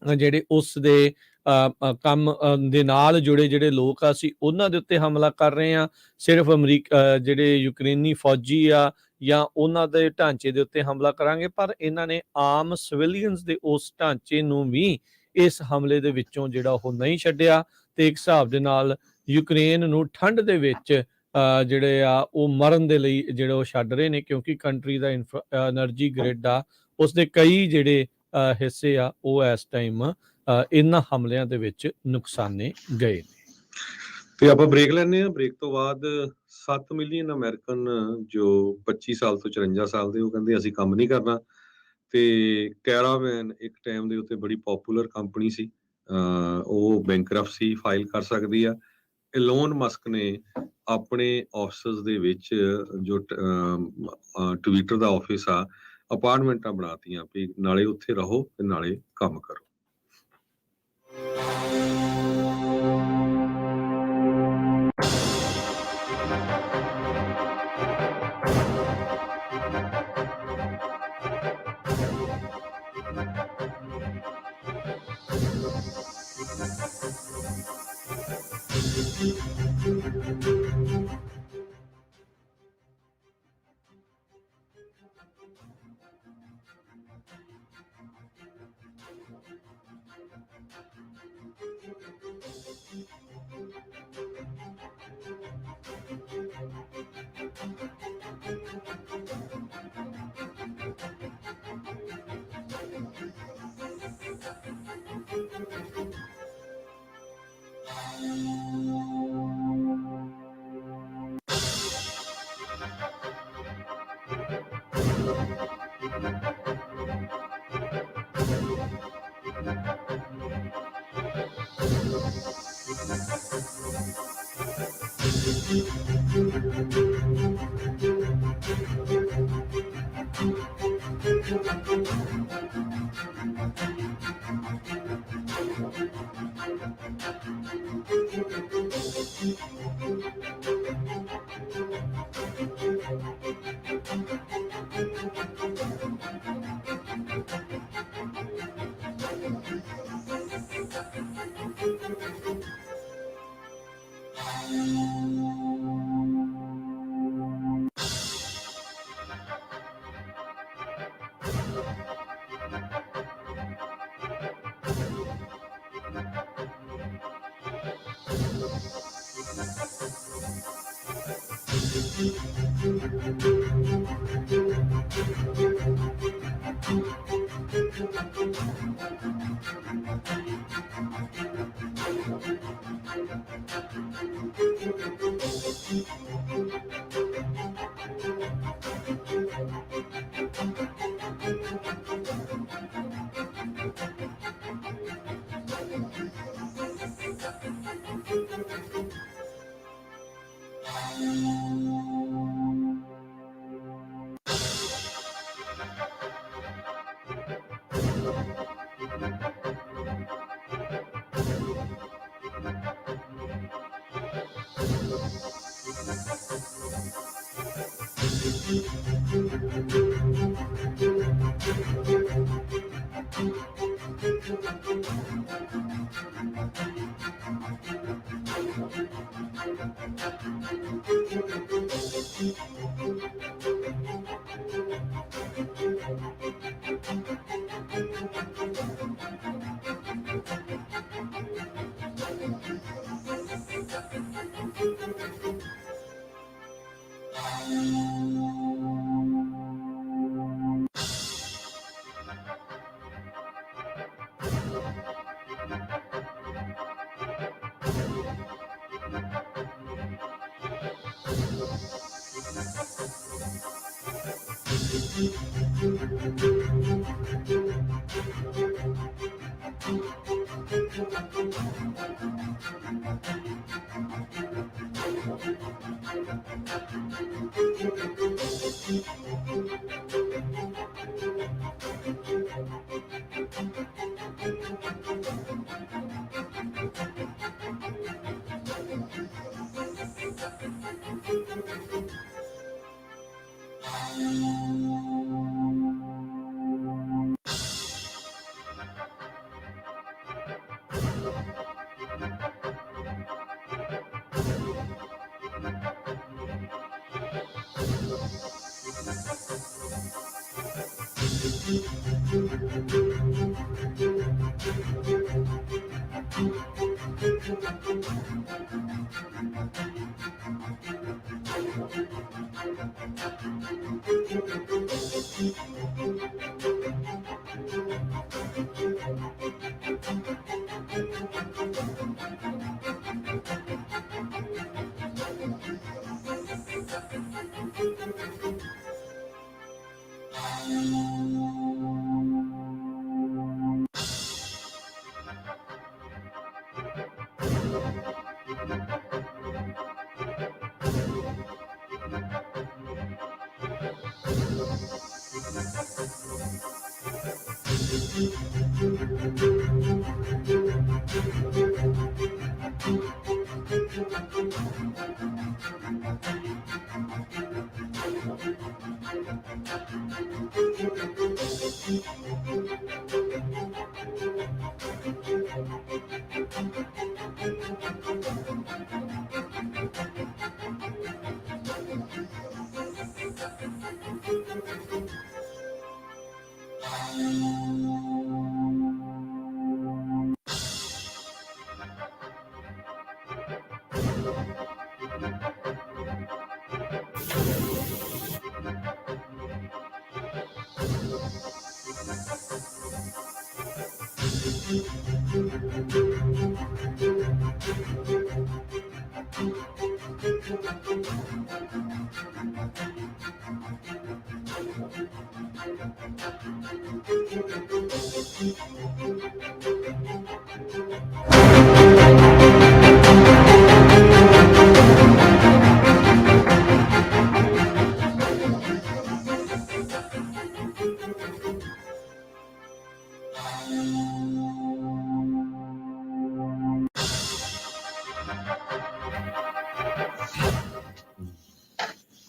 ਜਿਹੜੇ ਉਸ ਦੇ ਕੰਮ ਦੇ ਨਾਲ ਜੁੜੇ ਜਿਹੜੇ ਲੋਕ ਆ, ਅਸੀਂ ਉਹਨਾਂ ਦੇ ਉੱਤੇ ਹਮਲਾ ਕਰ ਰਹੇ ਆ। ਸਿਰਫ ਜਿਹੜੇ ਯੂਕਰੇਨੀ ਫੌਜੀ ਆ ਜਾਂ ਉਹਨਾਂ ਦੇ ਢਾਂਚੇ ਦੇ ਉੱਤੇ ਹਮਲਾ ਕਰਾਂਗੇ, ਪਰ ਇਹਨਾਂ ਨੇ ਆਮ ਸਿਵਿਲੀਅਨਸ ਦੇ ਉਸ ਢਾਂਚੇ ਨੂੰ ਵੀ ਇਸ ਹਮਲੇ ਦੇ ਵਿੱਚੋਂ ਜਿਹੜਾ ਉਹ ਨਹੀਂ ਛੱਡਿਆ। ਤੇ ਇੱਕ ਹਿਸਾਬ ਦੇ ਨਾਲ ਯੂਕਰੇਨ ਨੂੰ ਠੰਡ ਦੇ ਵਿੱਚ ਜਿਹੜੇ ਆ ਉਹ ਮਰਨ ਦੇ ਲਈ ਜਿਹੜੇ ਉਹ ਛੱਡ ਰਹੇ ਨੇ, ਕਿਉਂਕਿ ਕੰਟਰੀ ਦਾ ਐਨਰਜੀ ਗ੍ਰਿਡ ਆ, ਉਸਦੇ ਕਈ ਜਿਹੜੇ ਹਿੱਸੇ ਆ ਉਹ ਇਸ ਟਾਈਮ ਇਹਨਾਂ ਹਮਲਿਆਂ ਦੇ ਵਿੱਚ ਨੁਕਸਾਨੇ ਗਏ ਨੇ। ਤੇ ਆਪਾਂ ਬ੍ਰੇਕ ਲੈਂਦੇ ਆ। ਬ੍ਰੇਕ ਤੋਂ ਬਾਅਦ 7 ਮਿਲੀਅਨ ਅਮਰੀਕਨ ਜੋ 25 ਸਾਲ ਤੋਂ 54 ਸਾਲ ਦੇ, ਉਹ ਕਹਿੰਦੇ ਅਸੀਂ ਕੰਮ ਨਹੀਂ ਕਰਨਾ। ਤੇ ਕੈਰਾਵੈਨ ਇੱਕ ਟਾਈਮ ਦੇ ਉੱਤੇ ਬੜੀ ਪਪੂਲਰ ਕੰਪਨੀ ਸੀ, ਉਹ ਬੈਂਕਰਪਸੀ ਫਾਈਲ ਕਰ ਸਕਦੀ ਆ। ਇਲੋਨ ਮਸਕ ਨੇ ਆਪਣੇ ਆਫਿਸਸ ਦੇ ਵਿੱਚ ਜੋ ਟਵਿੱਟਰ ਦਾ ਆਫਿਸ ਆ, ਅਪਾਰਟਮੈਂਟਾਂ ਬਣਾਤੀਆਂ ਵੀ ਨਾਲੇ ਉੱਥੇ ਰਹੋ ਤੇ ਨਾਲੇ ਕੰਮ ਕਰੋ।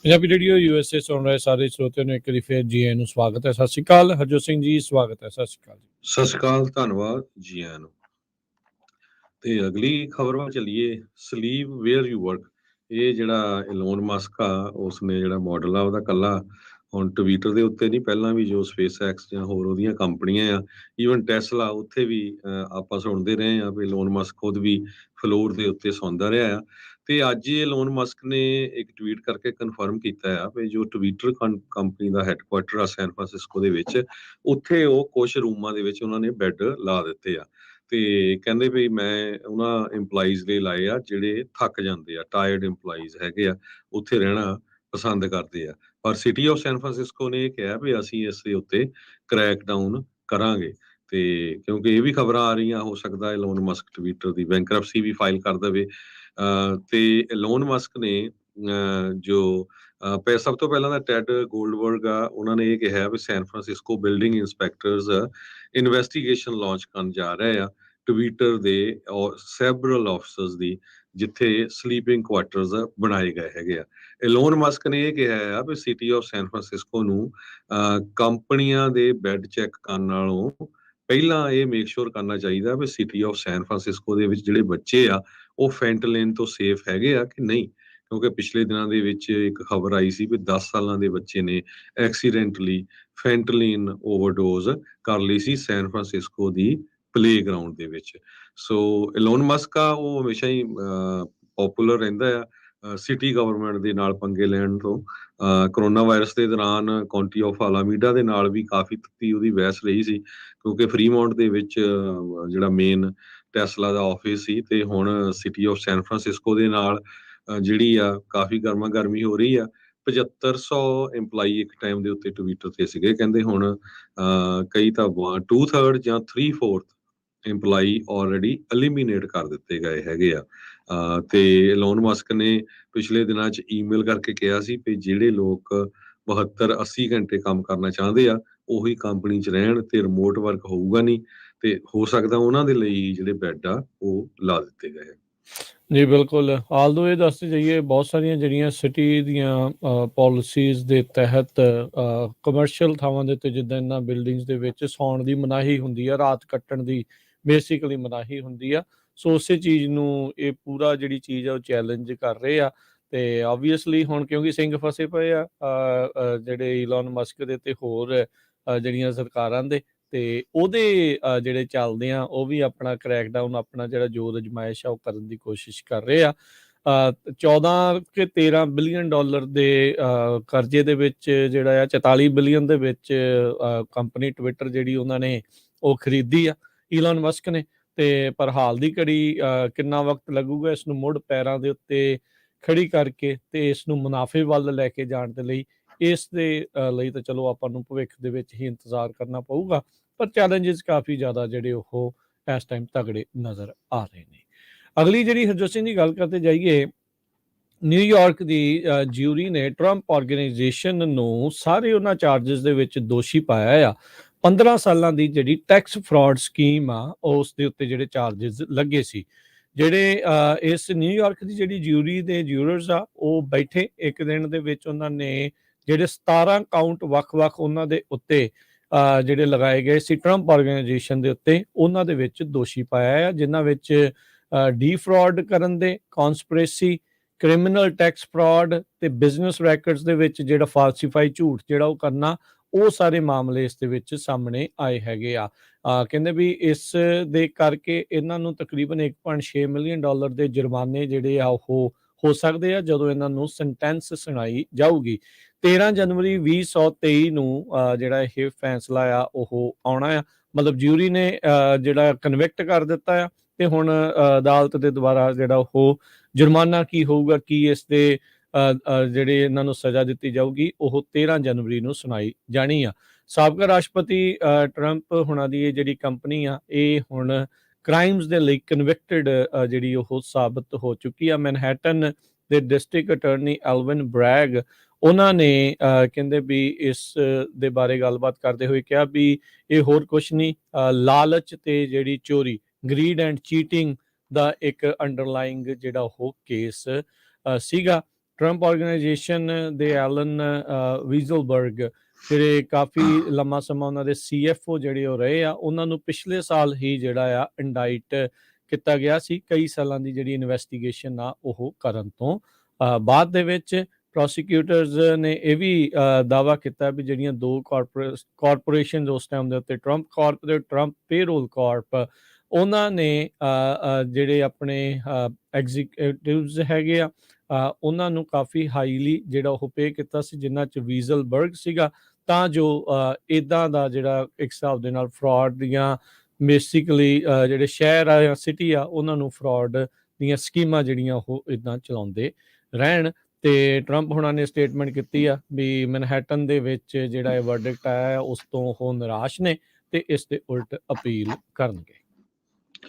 ਪੰਜਾਬੀ ਰੇਡੀਓ USA ਸੁਣ ਰਹੇ ਸਾਰੇ ਸਰੋਤਿਆਂ ਨੂੰ ਇੱਕ ਵਾਰੀ ਫੇਰ ਜੀ ਆਇਆਂ ਨੂੰ ਸਵਾਗਤ ਹੈ। ਸਤਿ ਸ਼੍ਰੀ ਅਕਾਲ ਹਰਜੋਤ ਸਿੰਘ ਜੀ, ਸਵਾਗਤ ਹੈ। ਸਤਿ ਸ਼੍ਰੀ ਅਕਾਲ ਜੀ। ਸਤਿ ਸ਼੍ਰੀ ਅਕਾਲ, ਧੰਨਵਾਦ ਜੀ ਆਇਆਂ ਨੂੰ। ਤੇ ਅਗਲੀ ਖਬਰ ਵੱਲ ਚੱਲੀਏ। Sleep where you work. ਇਹ ਜਿਹੜਾ ਇਲੋਨ ਮਸਕ ਆ, ਉਸਨੇ ਜਿਹੜਾ ਮਾਡਲ ਆ ਉਹਦਾ ਕੱਲਾ ਹੁਣ ਟਵਿੱਟਰ ਦੇ ਉੱਤੇ ਨਹੀਂ, ਪਹਿਲਾਂ ਵੀ ਜੋ SpaceX ਜਾਂ ਹੋਰ ਉਹਦੀਆਂ ਕੰਪਨੀਆਂ ਆ, ਈਵਨ ਟੈਸਲਾ, ਉੱਥੇ ਵੀ ਆਪਾਂ ਸੁਣਦੇ ਰਹੇ ਆ ਵੀ ਇਲੋਨ ਮਸਕ ਖੁਦ ਵੀ ਫਲੋਰ ਦੇ ਉੱਤੇ ਸੌਂਦਾ ਰਿਹਾ ਆ। ਤੇ ਅੱਜ ਹੀ ਇਲੋਨ ਮਸਕ ਨੇ ਇੱਕ ਟਵੀਟ ਕਰਕੇ ਕਨਫਰਮ ਕੀਤਾ ਆ ਵੀ ਜੋ ਟਵਿੱਟਰ ਕੰਪਨੀ ਦਾ ਹੈੱਡਕੁਆਟਰ ਆ ਸੈਨ ਫਰਾਂਸਿਸਕੋ ਦੇ ਵਿੱਚ, ਉੱਥੇ ਉਹ ਕੁਝ ਰੂਮਾਂ ਦੇ ਵਿੱਚ ਉਹਨਾਂ ਨੇ ਬੈੱਡ ਲਾ ਦਿੱਤੇ ਆ। ਤੇ ਕਹਿੰਦੇ ਵੀ ਮੈਂ ਉਹਨਾਂ EMPLOYEES ਲਈ ਲਾਏ ਆ ਜਿਹੜੇ ਥੱਕ ਜਾਂਦੇ ਆ, ਟਾਇਰਡ EMPLOYEES ਹੈਗੇ ਆ, ਉੱਥੇ ਰਹਿਣਾ ਪਸੰਦ ਕਰਦੇ ਆ। ਪਰ ਸਿਟੀ ਆਫ ਸੈਨ ਫਰਾਂਸਿਸਕੋ ਨੇ ਇਹ ਕਿਹਾ ਵੀ ਅਸੀਂ ਇਸ ਦੇ ਉੱਤੇ ਕ੍ਰੈਕ ਡਾਊਨ ਕਰਾਂਗੇ। ਤੇ ਕਿਉਂਕਿ ਇਹ ਵੀ ਖਬਰਾਂ ਆ ਰਹੀਆਂ, ਹੋ ਸਕਦਾ ਇਲੋਨ ਮਸਕ ਟਵਿੱਟਰ ਦੀ ਬੈਂਕਰਪਸੀ ਵੀ ਫਾਈਲ ਕਰ ਦੇਵੇ। ਤੇ ਇਲੋਨ ਮਸਕ ਨੇ ਜੋ ਸਭ ਤੋਂ ਪਹਿਲਾਂ ਤਾਂ ਟੈਡ ਗੋਲਡਬਰਗ ਆ, ਉਹਨਾਂ ਨੇ ਇਹ ਕਿਹਾ ਵੀ San Francisco building inspectors investigation launch ਕਰਨ ਜਾ ਰਹੇ ਆ ਟਵਿੱਟਰ ਦੇ ਔਰ ਸੈਵਰਲ ਆਫਿਸਰਸ ਦੀ, ਜਿੱਥੇ ਸਲੀਪਿੰਗ ਕੁਆਰਟਰਸ ਬਣਾਏ ਗਏ ਹੈਗੇ ਆ। ਇਲੋਨ ਮਸਕ ਨੇ ਇਹ ਕਿਹਾ ਆ ਵੀ ਸਿਟੀ ਆਫ ਸੈਨ ਫਰਾਂਸਿਸਕੋ ਨੂੰ ਕੰਪਨੀਆਂ ਦੇ ਬੈੱਡ ਚੈੱਕ ਕਰਨ ਨਾਲੋਂ ਪਹਿਲਾਂ ਇਹ ਮੇਕ ਸ਼ੋਰ ਕਰਨਾ ਚਾਹੀਦਾ ਵੀ ਸਿਟੀ ਆਫ ਸੈਨ ਫਰਾਂਸਿਸਕੋ ਦੇ ਵਿੱਚ ਜਿਹੜੇ ਬੱਚੇ ਆ ਉਹ ਫੈਂਟਲਿਨ ਤੋਂ ਸੇਫ ਹੈਗੇ ਆ ਕਿ ਨਹੀਂ। ਕਿਉਂਕਿ ਪਿਛਲੇ ਦਿਨਾਂ ਦੇ ਵਿੱਚ ਇੱਕ ਖਬਰ ਆਈ ਸੀ ਵੀ 10 ਸਾਲਾਂ ਦੇ ਬੱਚੇ ਨੇ ਐਕਸੀਡੈਂਟਲੀ ਫੈਂਟਲਿਨ ਓਵਰਡੋਜ਼ ਕਰ ਲਈ ਸੀ ਸੈਨ ਫਰਾਂਸਿਸਕੋ ਦੀ ਪਲੇਗਰਾਉਂਡ ਦੇ ਵਿੱਚ। ਸੋ ਇਲੋਨ ਮਸਕ ਆ, ਉਹ ਹਮੇਸ਼ਾ ਹੀ ਪਪੂਲਰ ਰਹਿੰਦਾ ਆ ਸਿਟੀ ਗਵਰਨਮੈਂਟ ਦੇ ਨਾਲ ਪੰਗੇ ਲੈਣ ਤੋਂ। ਕਰੋਨਾ ਵਾਇਰਸ ਦੇ ਦੌਰਾਨ ਕਾਉਂਟੀ ਆਫ ਆਲਾਮੀਡਾ ਦੇ ਨਾਲ ਵੀ ਕਾਫੀ ਤੱਤੀ ਉਹਦੀ ਬਹਿਸ ਰਹੀ ਸੀ, ਕਿਉਂਕਿ ਫਰੀਮੌਂਟ ਦੇ ਵਿੱਚ ਜਿਹੜਾ ਮੇਨ ਟੈਸਲਾ ਦਾ ਆਫਿਸ ਸੀ, ਤੇ ਹੁਣ ਸਿਟੀ ਆਫ ਸੈਨ ਫਰਾਂਸਿਸਕੋ ਦੇ ਨਾਲ ਜਿਹੜੀ ਆ ਕਾਫੀ ਗਰਮਾ ਗਰਮੀ ਹੋ ਰਹੀ ਆ। 7500 EMPLOYEE ਇੱਕ ਟਾਈਮ ਦੇ ਉੱਤੇ ਟਵਿੱਟਰ ਤੇ ਸੀਗੇ, ਕਹਿੰਦੇ ਹੁਣ ਕਈ ਤਾਂ 2/3 ਜਾਂ 3/4 EMPLOYEE ਆਲਰੇਡੀ ਐਲੀਮੀਨੇਟ ਕਰ ਦਿੱਤੇ ਗਏ ਹੈਗੇ ਆ। ਤੇ ਇਲੋਨ ਮਸਕ ਨੇ ਪਿਛਲੇ ਦਿਨਾਂ 'ਚ ਈਮੇਲ ਕਰਕੇ ਕਿਹਾ ਸੀ ਵੀ ਜਿਹੜੇ ਲੋਕ 72-80 ਘੰਟੇ ਕੰਮ ਕਰਨਾ ਚਾਹੁੰਦੇ ਆ ਉਹੀ ਕੰਪਨੀ 'ਚ ਰਹਿਣ, ਤੇ ਰਿਮੋਟ ਵਰਕ ਹੋਊਗਾ ਨਹੀਂ, ਤੇ ਹੋ ਸਕਦਾ ਉਹਨਾਂ ਦੇ ਲਈ ਜਿਹੜੇ ਬੈੱਡ ਆ ਉਹ ਲਾ ਦਿੱਤੇ ਗਏ। ਜੀ ਬਿਲਕੁਲ, ਆਲਦੋ ਇਹ ਦੱਸਦੇ ਜਾਈਏ ਬਹੁਤ ਸਾਰੀਆਂ ਜਿਹੜੀਆਂ ਸਿਟੀ ਦੀਆਂ ਪਾਲਿਸੀਜ਼ ਦੇ ਤਹਿਤ ਕਮਰਸ਼ੀਅਲ ਥਾਵਾਂ ਦੇ ਉੱਤੇ ਜਿੱਦਾਂ ਇਹਨਾਂ ਬਿਲਡਿੰਗਸ ਦੇ ਵਿੱਚ ਸੌਣ ਦੀ ਮਨਾਹੀ ਹੁੰਦੀ ਆ, ਰਾਤ ਕੱਟਣ ਦੀ ਬੇਸਿਕਲੀ ਮਨਾਹੀ ਹੁੰਦੀ ਆ। ਸੋ ਉਸੇ ਚੀਜ਼ ਨੂੰ ਇਹ ਪੂਰਾ ਜਿਹੜੀ ਚੀਜ਼ ਆ ਉਹ ਚੈਲੰਜ ਕਰ ਰਹੇ ਆ। ਤੇ ਆਬਵੀਅਸਲੀ ਹੁਣ ਕਿਉਂਕਿ ਸਿੰਘ ਫਸੇ ਪਏ ਆ ਜਿਹੜੇ ਈਲੋਨ ਮਸਕ ਦੇ ਤੇ ਹੋਰ ਜਿਹੜੀਆਂ ਸਰਕਾਰਾਂ ਦੇ, ਤੇ ਉਹਦੇ ਜਿਹੜੇ ਚੱਲਦੇ ਆ ਉਹ ਵੀ ਆਪਣਾ ਕ੍ਰੈਕਡਾਊਨ, ਆਪਣਾ ਜਿਹੜਾ ਜ਼ੋਰ ਅਜਮਾਇਸ਼ ਆ ਉਹ ਕਰਨ ਦੀ ਕੋਸ਼ਿਸ਼ ਕਰ ਰਹੇ ਆ। 14 ਕਿ 13 ਬਿਲੀਅਨ ਡਾਲਰ ਦੇ ਕਰਜ਼ੇ ਦੇ ਵਿੱਚ ਜਿਹੜਾ ਆ 44 ਬਿਲੀਅਨ ਦੇ ਵਿੱਚ ਕੰਪਨੀ ਟਵਿੱਟਰ ਜਿਹੜੀ ਉਹਨਾਂ ਨੇ ਉਹ ਖਰੀਦੀ ਆ ਈਲੋਨ ਮਸਕ ਨੇ। ਤੇ ਪਰ ਹਾਲ ਦੀ ਘੜੀ ਕਿੰਨਾ ਵਕਤ ਲੱਗੂਗਾ ਇਸ ਨੂੰ ਮੁੜ ਪੈਰਾਂ ਦੇ ਉੱਤੇ ਖੜੀ ਕਰਕੇ ਤੇ ਇਸ ਨੂੰ ਮੁਨਾਫੇ ਵੱਲ ਲੈ ਕੇ ਜਾਣ ਦੇ ਲਈ। ਇਸ ਦੇ ਲਈ ਤਾਂ ਚਲੋ ਆਪਾਂ ਨੂੰ ਭਵਿੱਖ ਦੇ ਵਿੱਚ ਹੀ ਇੰਤਜ਼ਾਰ ਕਰਨਾ ਪਊਗਾ, ਪਰ ਚੈਲੰਜਸ ਕਾਫੀ ਜ਼ਿਆਦਾ ਜਿਹੜੇ ਉਹ ਇਸ ਟਾਈਮ ਤਗੜੇ ਨਜ਼ਰ ਆ ਰਹੇ ਨੇ। ਅਗਲੀ ਜਿਹੜੀ ਹਰਜੋਤ ਸਿੰਘ ਦੀ ਗੱਲ ਕਰਦੇ ਜਾਈਏ, ਨਿਊਯਾਰਕ ਦੀ ਜਿਊਰੀ ਨੇ ਟਰੰਪ ਆਰਗੇਨਾਈਜੇਸ਼ਨ ਨੂੰ ਸਾਰੇ ਉਹਨਾਂ ਚਾਰਜਸ ਦੇ ਵਿੱਚ ਦੋਸ਼ੀ ਪਾਇਆ ਆ। 15 ਸਾਲਾਂ ਦੀ ਜਿਹੜੀ ਟੈਕਸ ਫਰਾਡ ਸਕੀਮ ਆ ਉਸ ਦੇ ਉੱਤੇ ਜਿਹੜੇ ਚਾਰਜਸ ਲੱਗੇ ਸੀ। ਜਿਹੜੇ ਇਸ ਨਿਊਯਾਰਕ ਦੀ ਜਿਹੜੀ ਜਿਊਰੀ ਦੇ ਜਿਊਰਰਸ ਆ ਉਹ ਬੈਠੇ ਇੱਕ ਦਿਨ ਦੇ ਵਿੱਚ, ਉਹਨਾਂ ਨੇ ਜਿਹੜੇ 17 ਕਾਊਂਟ ਵੱਖ-ਵੱਖ ਉਹਨਾਂ ਦੇ ਉੱਤੇ ਜਿਹੜੇ ਲਗਾਏ ਗਏ ਸੀ ਟਰੰਪ ਆਰਗੇਨਾਈਜੇਸ਼ਨ ਦੇ ਉੱਤੇ, ਉਹਨਾਂ ਦੇ ਵਿੱਚ ਦੋਸ਼ੀ ਪਾਇਆ ਆ, ਜਿਨ੍ਹਾਂ ਵਿੱਚ ਡੀਫਰਾਡ ਕਰਨ ਦੇ, ਕੌਨਸਪੀਰੇਸੀ, ਕ੍ਰਿਮੀਨਲ ਟੈਕਸ ਫਰਾਡ ਤੇ ਬਿਜ਼ਨਸ ਰੈਕਰਡਸ ਦੇ ਵਿੱਚ ਜਿਹੜਾ ਫਾਲਸੀਫਾਈ ਝੂਠ ਜਿਹੜਾ ਉਹ ਕਰਨਾ, ਉਹ ਸਾਰੇ ਮਾਮਲੇ ਇਸ ਦੇ ਵਿੱਚ ਸਾਹਮਣੇ ਆਏ ਹੈਗੇ ਆ। ਕਹਿੰਦੇ ਵੀ ਇਸ ਦੇ ਕਰਕੇ ਇਹਨਾਂ ਨੂੰ ਤਕਰੀਬਨ 1.6 ਮਿਲੀਅਨ ਡਾਲਰ ਦੇ ਜੁਰਮਾਨੇ ਜਿਹੜੇ ਆ ਉਹ ਹੋ ਸਕਦੇ ਆ ਜਦੋਂ ਇਹਨਾਂ ਨੂੰ ਸੈਂਟੈਂਸ ਸੁਣਾਈ ਜਾਊਗੀ। 13 ਜਨਵਰੀ 2023 ਨੂੰ ਜਿਹੜਾ ਇਹ ਫੈਸਲਾ ਆ ਉਹ ਆਉਣਾ ਆ। ਮਤਲਬ ਜਿਊਰੀ ਨੇ ਜਿਹੜਾ ਕਨਵਿਕਟ ਕਰ ਦਿੱਤਾ ਆ, ਤੇ ਹੁਣ ਅਦਾਲਤ ਦੇ ਦੁਆਰਾ ਜਿਹੜਾ ਉਹ ਜੁਰਮਾਨਾ ਕੀ ਹੋਊਗਾ, ਕੀ ਇਸ ਦੇ ਜਿਹੜੇ ਇਹਨਾਂ ਨੂੰ ਸਜ਼ਾ ਦਿੱਤੀ ਜਾਊਗੀ, ਉਹ 13 ਜਨਵਰੀ ਨੂੰ ਸੁਣਾਈ ਜਾਣੀ ਆ। ਸਾਬਕਾ ਰਾਸ਼ਟਰਪਤੀ ਟਰੰਪ ਹੁਣਾਂ ਦੀ ਇਹ ਜਿਹੜੀ ਕੰਪਨੀ ਆ ਇਹ ਹੁਣ ਕ੍ਰਾਈਮਸ ਦੇ ਲਈ ਕਨਵਿਕਟਡ ਜਿਹੜੀ ਉਹ ਸਾਬਤ ਹੋ ਚੁੱਕੀ ਆ। ਮੈਨਹੈਟਨ ਦੇ ਡਿਸਟ੍ਰਿਕਟ ਅਟਾਰਨੀ ਐਲਵਿਨ ਬ੍ਰੈਗ, ਉਹਨਾਂ ਨੇ ਕਹਿੰਦੇ ਵੀ ਇਸ ਦੇ ਬਾਰੇ ਗੱਲਬਾਤ ਕਰਦੇ ਹੋਏ ਕਿਹਾ ਵੀ ਇਹ ਹੋਰ ਕੁਛ ਨਹੀਂ, ਲਾਲਚ ਤੇ ਜਿਹੜੀ ਚੋਰੀ, ਗਰੀਡ ਐਂਡ ਚੀਟਿੰਗ ਦਾ ਇੱਕ ਅੰਡਰਲਾਈਂਗ ਜਿਹੜਾ ਉਹ ਕੇਸ ਸੀਗਾ। ਟਰੰਪ ਆਰਗੇਨਾਈਜੇਸ਼ਨ ਦੇ ਐਲਨ ਵੀਜ਼ਲਬਰਗ ਜਿਹੜੇ ਕਾਫੀ ਲੰਮਾ ਸਮਾਂ ਉਹਨਾਂ ਦੇ CFO ਜਿਹੜੇ ਉਹ ਰਹੇ ਆ, ਉਹਨਾਂ ਨੂੰ ਪਿਛਲੇ ਸਾਲ ਹੀ ਜਿਹੜਾ ਆ ਇੰਡਾਈਟ ਕੀਤਾ ਗਿਆ ਸੀ ਕਈ ਸਾਲਾਂ ਦੀ ਜਿਹੜੀ ਇਨਵੈਸਟੀਗੇਸ਼ਨ ਆ ਉਹ ਕਰਨ ਤੋਂ ਬਾਅਦ ਦੇ ਵਿੱਚ। ਪ੍ਰੋਸੀਕਿਊਟਰਸ ਨੇ ਇਹ ਵੀ ਦਾਅਵਾ ਕੀਤਾ ਵੀ ਜਿਹੜੀਆਂ 2 ਕਾਰਪੋਰੇਸ਼ਨਸ ਉਸ ਟਾਈਮ ਦੇ ਉੱਤੇ ਟਰੰਪ ਕਾਰਪ ਤੇ ਟਰੰਪ ਪੇਰੋਲ ਕਾਰਪ, ਉਹਨਾਂ ਨੇ ਜਿਹੜੇ ਆਪਣੇ ਐਗਜ਼ੀਕਿਊਟਿਵਸ ਹੈਗੇ ਆ, ਉਹਨਾਂ ਨੂੰ ਕਾਫੀ ਹਾਈਲੀ ਜਿਹੜਾ ਉਹ ਪੇ ਕੀਤਾ ਸੀ, ਜਿਨ੍ਹਾਂ 'ਚ ਵੀਜ਼ਲਬਰਗ ਸੀਗਾ, ਤਾਂ ਜੋ ਇੱਦਾਂ ਦਾ ਜਿਹੜਾ ਇੱਕ ਹਿਸਾਬ ਦੇ ਨਾਲ ਫਰਾਡ ਦੀਆਂ ਬੇਸਿਕਲੀ ਜਿਹੜੇ ਸ਼ਹਿਰ ਆ ਜਾਂ ਸਿਟੀ ਆ, ਉਹਨਾਂ ਨੂੰ ਫਰਾਡ ਦੀਆਂ ਸਕੀਮਾਂ ਜਿਹੜੀਆਂ ਉਹ ਇੱਦਾਂ ਚਲਾਉਂਦੇ ਰਹਿਣ। ਤੇ ਟਰੰਪ ਹੁਣਾਂ ਨੇ ਸਟੇਟਮੈਂਟ ਕੀਤੀ ਆ ਵੀ ਮੈਨਹੈਟਨ ਦੇ ਵਿੱਚ ਜਿਹੜਾ ਇਹ ਵਰਡਿਕਟ ਆਇਆ ਉਸ ਤੋਂ ਉਹ ਨਿਰਾਸ਼ ਨੇ ਤੇ ਇਸ ਦੇ ਉਲਟ ਅਪੀਲ ਕਰਨਗੇ।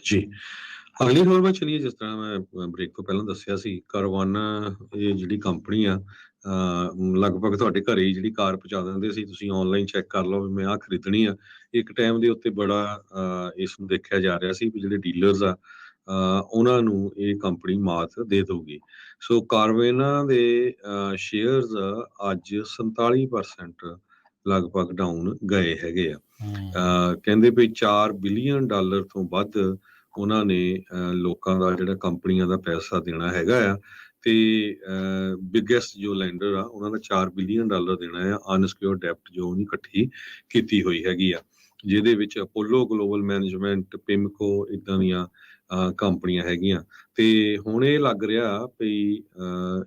ਜੀ, ਅਗਲੀ ਖਬਰ ਵੱਲ ਚਲੀਏ। ਜਿਸ ਤਰ੍ਹਾਂ ਮੈਂ ਬ੍ਰੇਕ ਤੋਂ ਪਹਿਲਾਂ ਦੱਸਿਆ ਸੀ, ਕਾਰਵਾਨਾ ਇਹ ਜਿਹੜੀ ਕੰਪਨੀ ਆ, ਲਗਭਗ ਤੁਹਾਡੇ ਘਰੇ ਹੀ ਜਿਹੜੀ ਕਾਰ ਪਹੁੰਚਾ ਦਿੰਦੇ ਸੀ, ਤੁਸੀਂ ਆਨਲਾਈਨ ਚੈੱਕ ਕਰ ਲਓ ਵੀ ਮੈਂ ਆਹ ਖਰੀਦਣੀ ਆ। ਇੱਕ ਟਾਈਮ ਦੇ ਉੱਤੇ ਬੜਾ ਇਸ ਨੂੰ ਦੇਖਿਆ ਜਾ ਰਿਹਾ ਸੀ ਵੀ ਜਿਹੜੇ ਡੀਲਰਸ ਆ ਉਹਨਾਂ ਨੂੰ ਇਹ ਕੰਪਨੀ ਮਾਤ ਦੇ ਦਊਗੀ। ਸੋ ਕਾਰਵਾਨਾ ਦੇ ਸ਼ੇਅਰਸ ਅੱਜ 47% ਲਗਭਗ ਡਾਊਨ ਗਏ ਹੈਗੇ ਆ। ਕਹਿੰਦੇ ਵੀ $4 ਬਿਲੀਅਨ ਤੋਂ ਵੱਧ ਉਹਨਾਂ ਨੇ ਲੋਕਾਂ ਦਾ ਜਿਹੜਾ ਕੰਪਨੀਆਂ ਦਾ ਪੈਸਾ ਦੇਣਾ ਹੈਗਾ ਆ, ਤੇ ਬਿਗੇਸਟ ਜੋ ਲੈਂਡਰ ਆ ਉਹਨਾਂ ਦਾ $4 ਬਿਲੀਅਨ ਦੇਣਾ ਆ ਅਨਸਿਕਿਉਰਡ ਡੈਪਟ ਜੋ ਉਹਨੇ ਇਕੱਠੀ ਕੀਤੀ ਹੋਈ ਹੈਗੀ ਆ, ਜਿਹਦੇ ਵਿੱਚ ਅਪੋਲੋ ਗਲੋਬਲ ਮੈਨੇਜਮੈਂਟ, ਪਿਮਕੋ ਇੱਦਾਂ ਦੀਆਂ ਕੰਪਨੀਆਂ ਹੈਗੀਆਂ। ਤੇ ਹੁਣ ਇਹ ਲੱਗ ਰਿਹਾ ਵੀ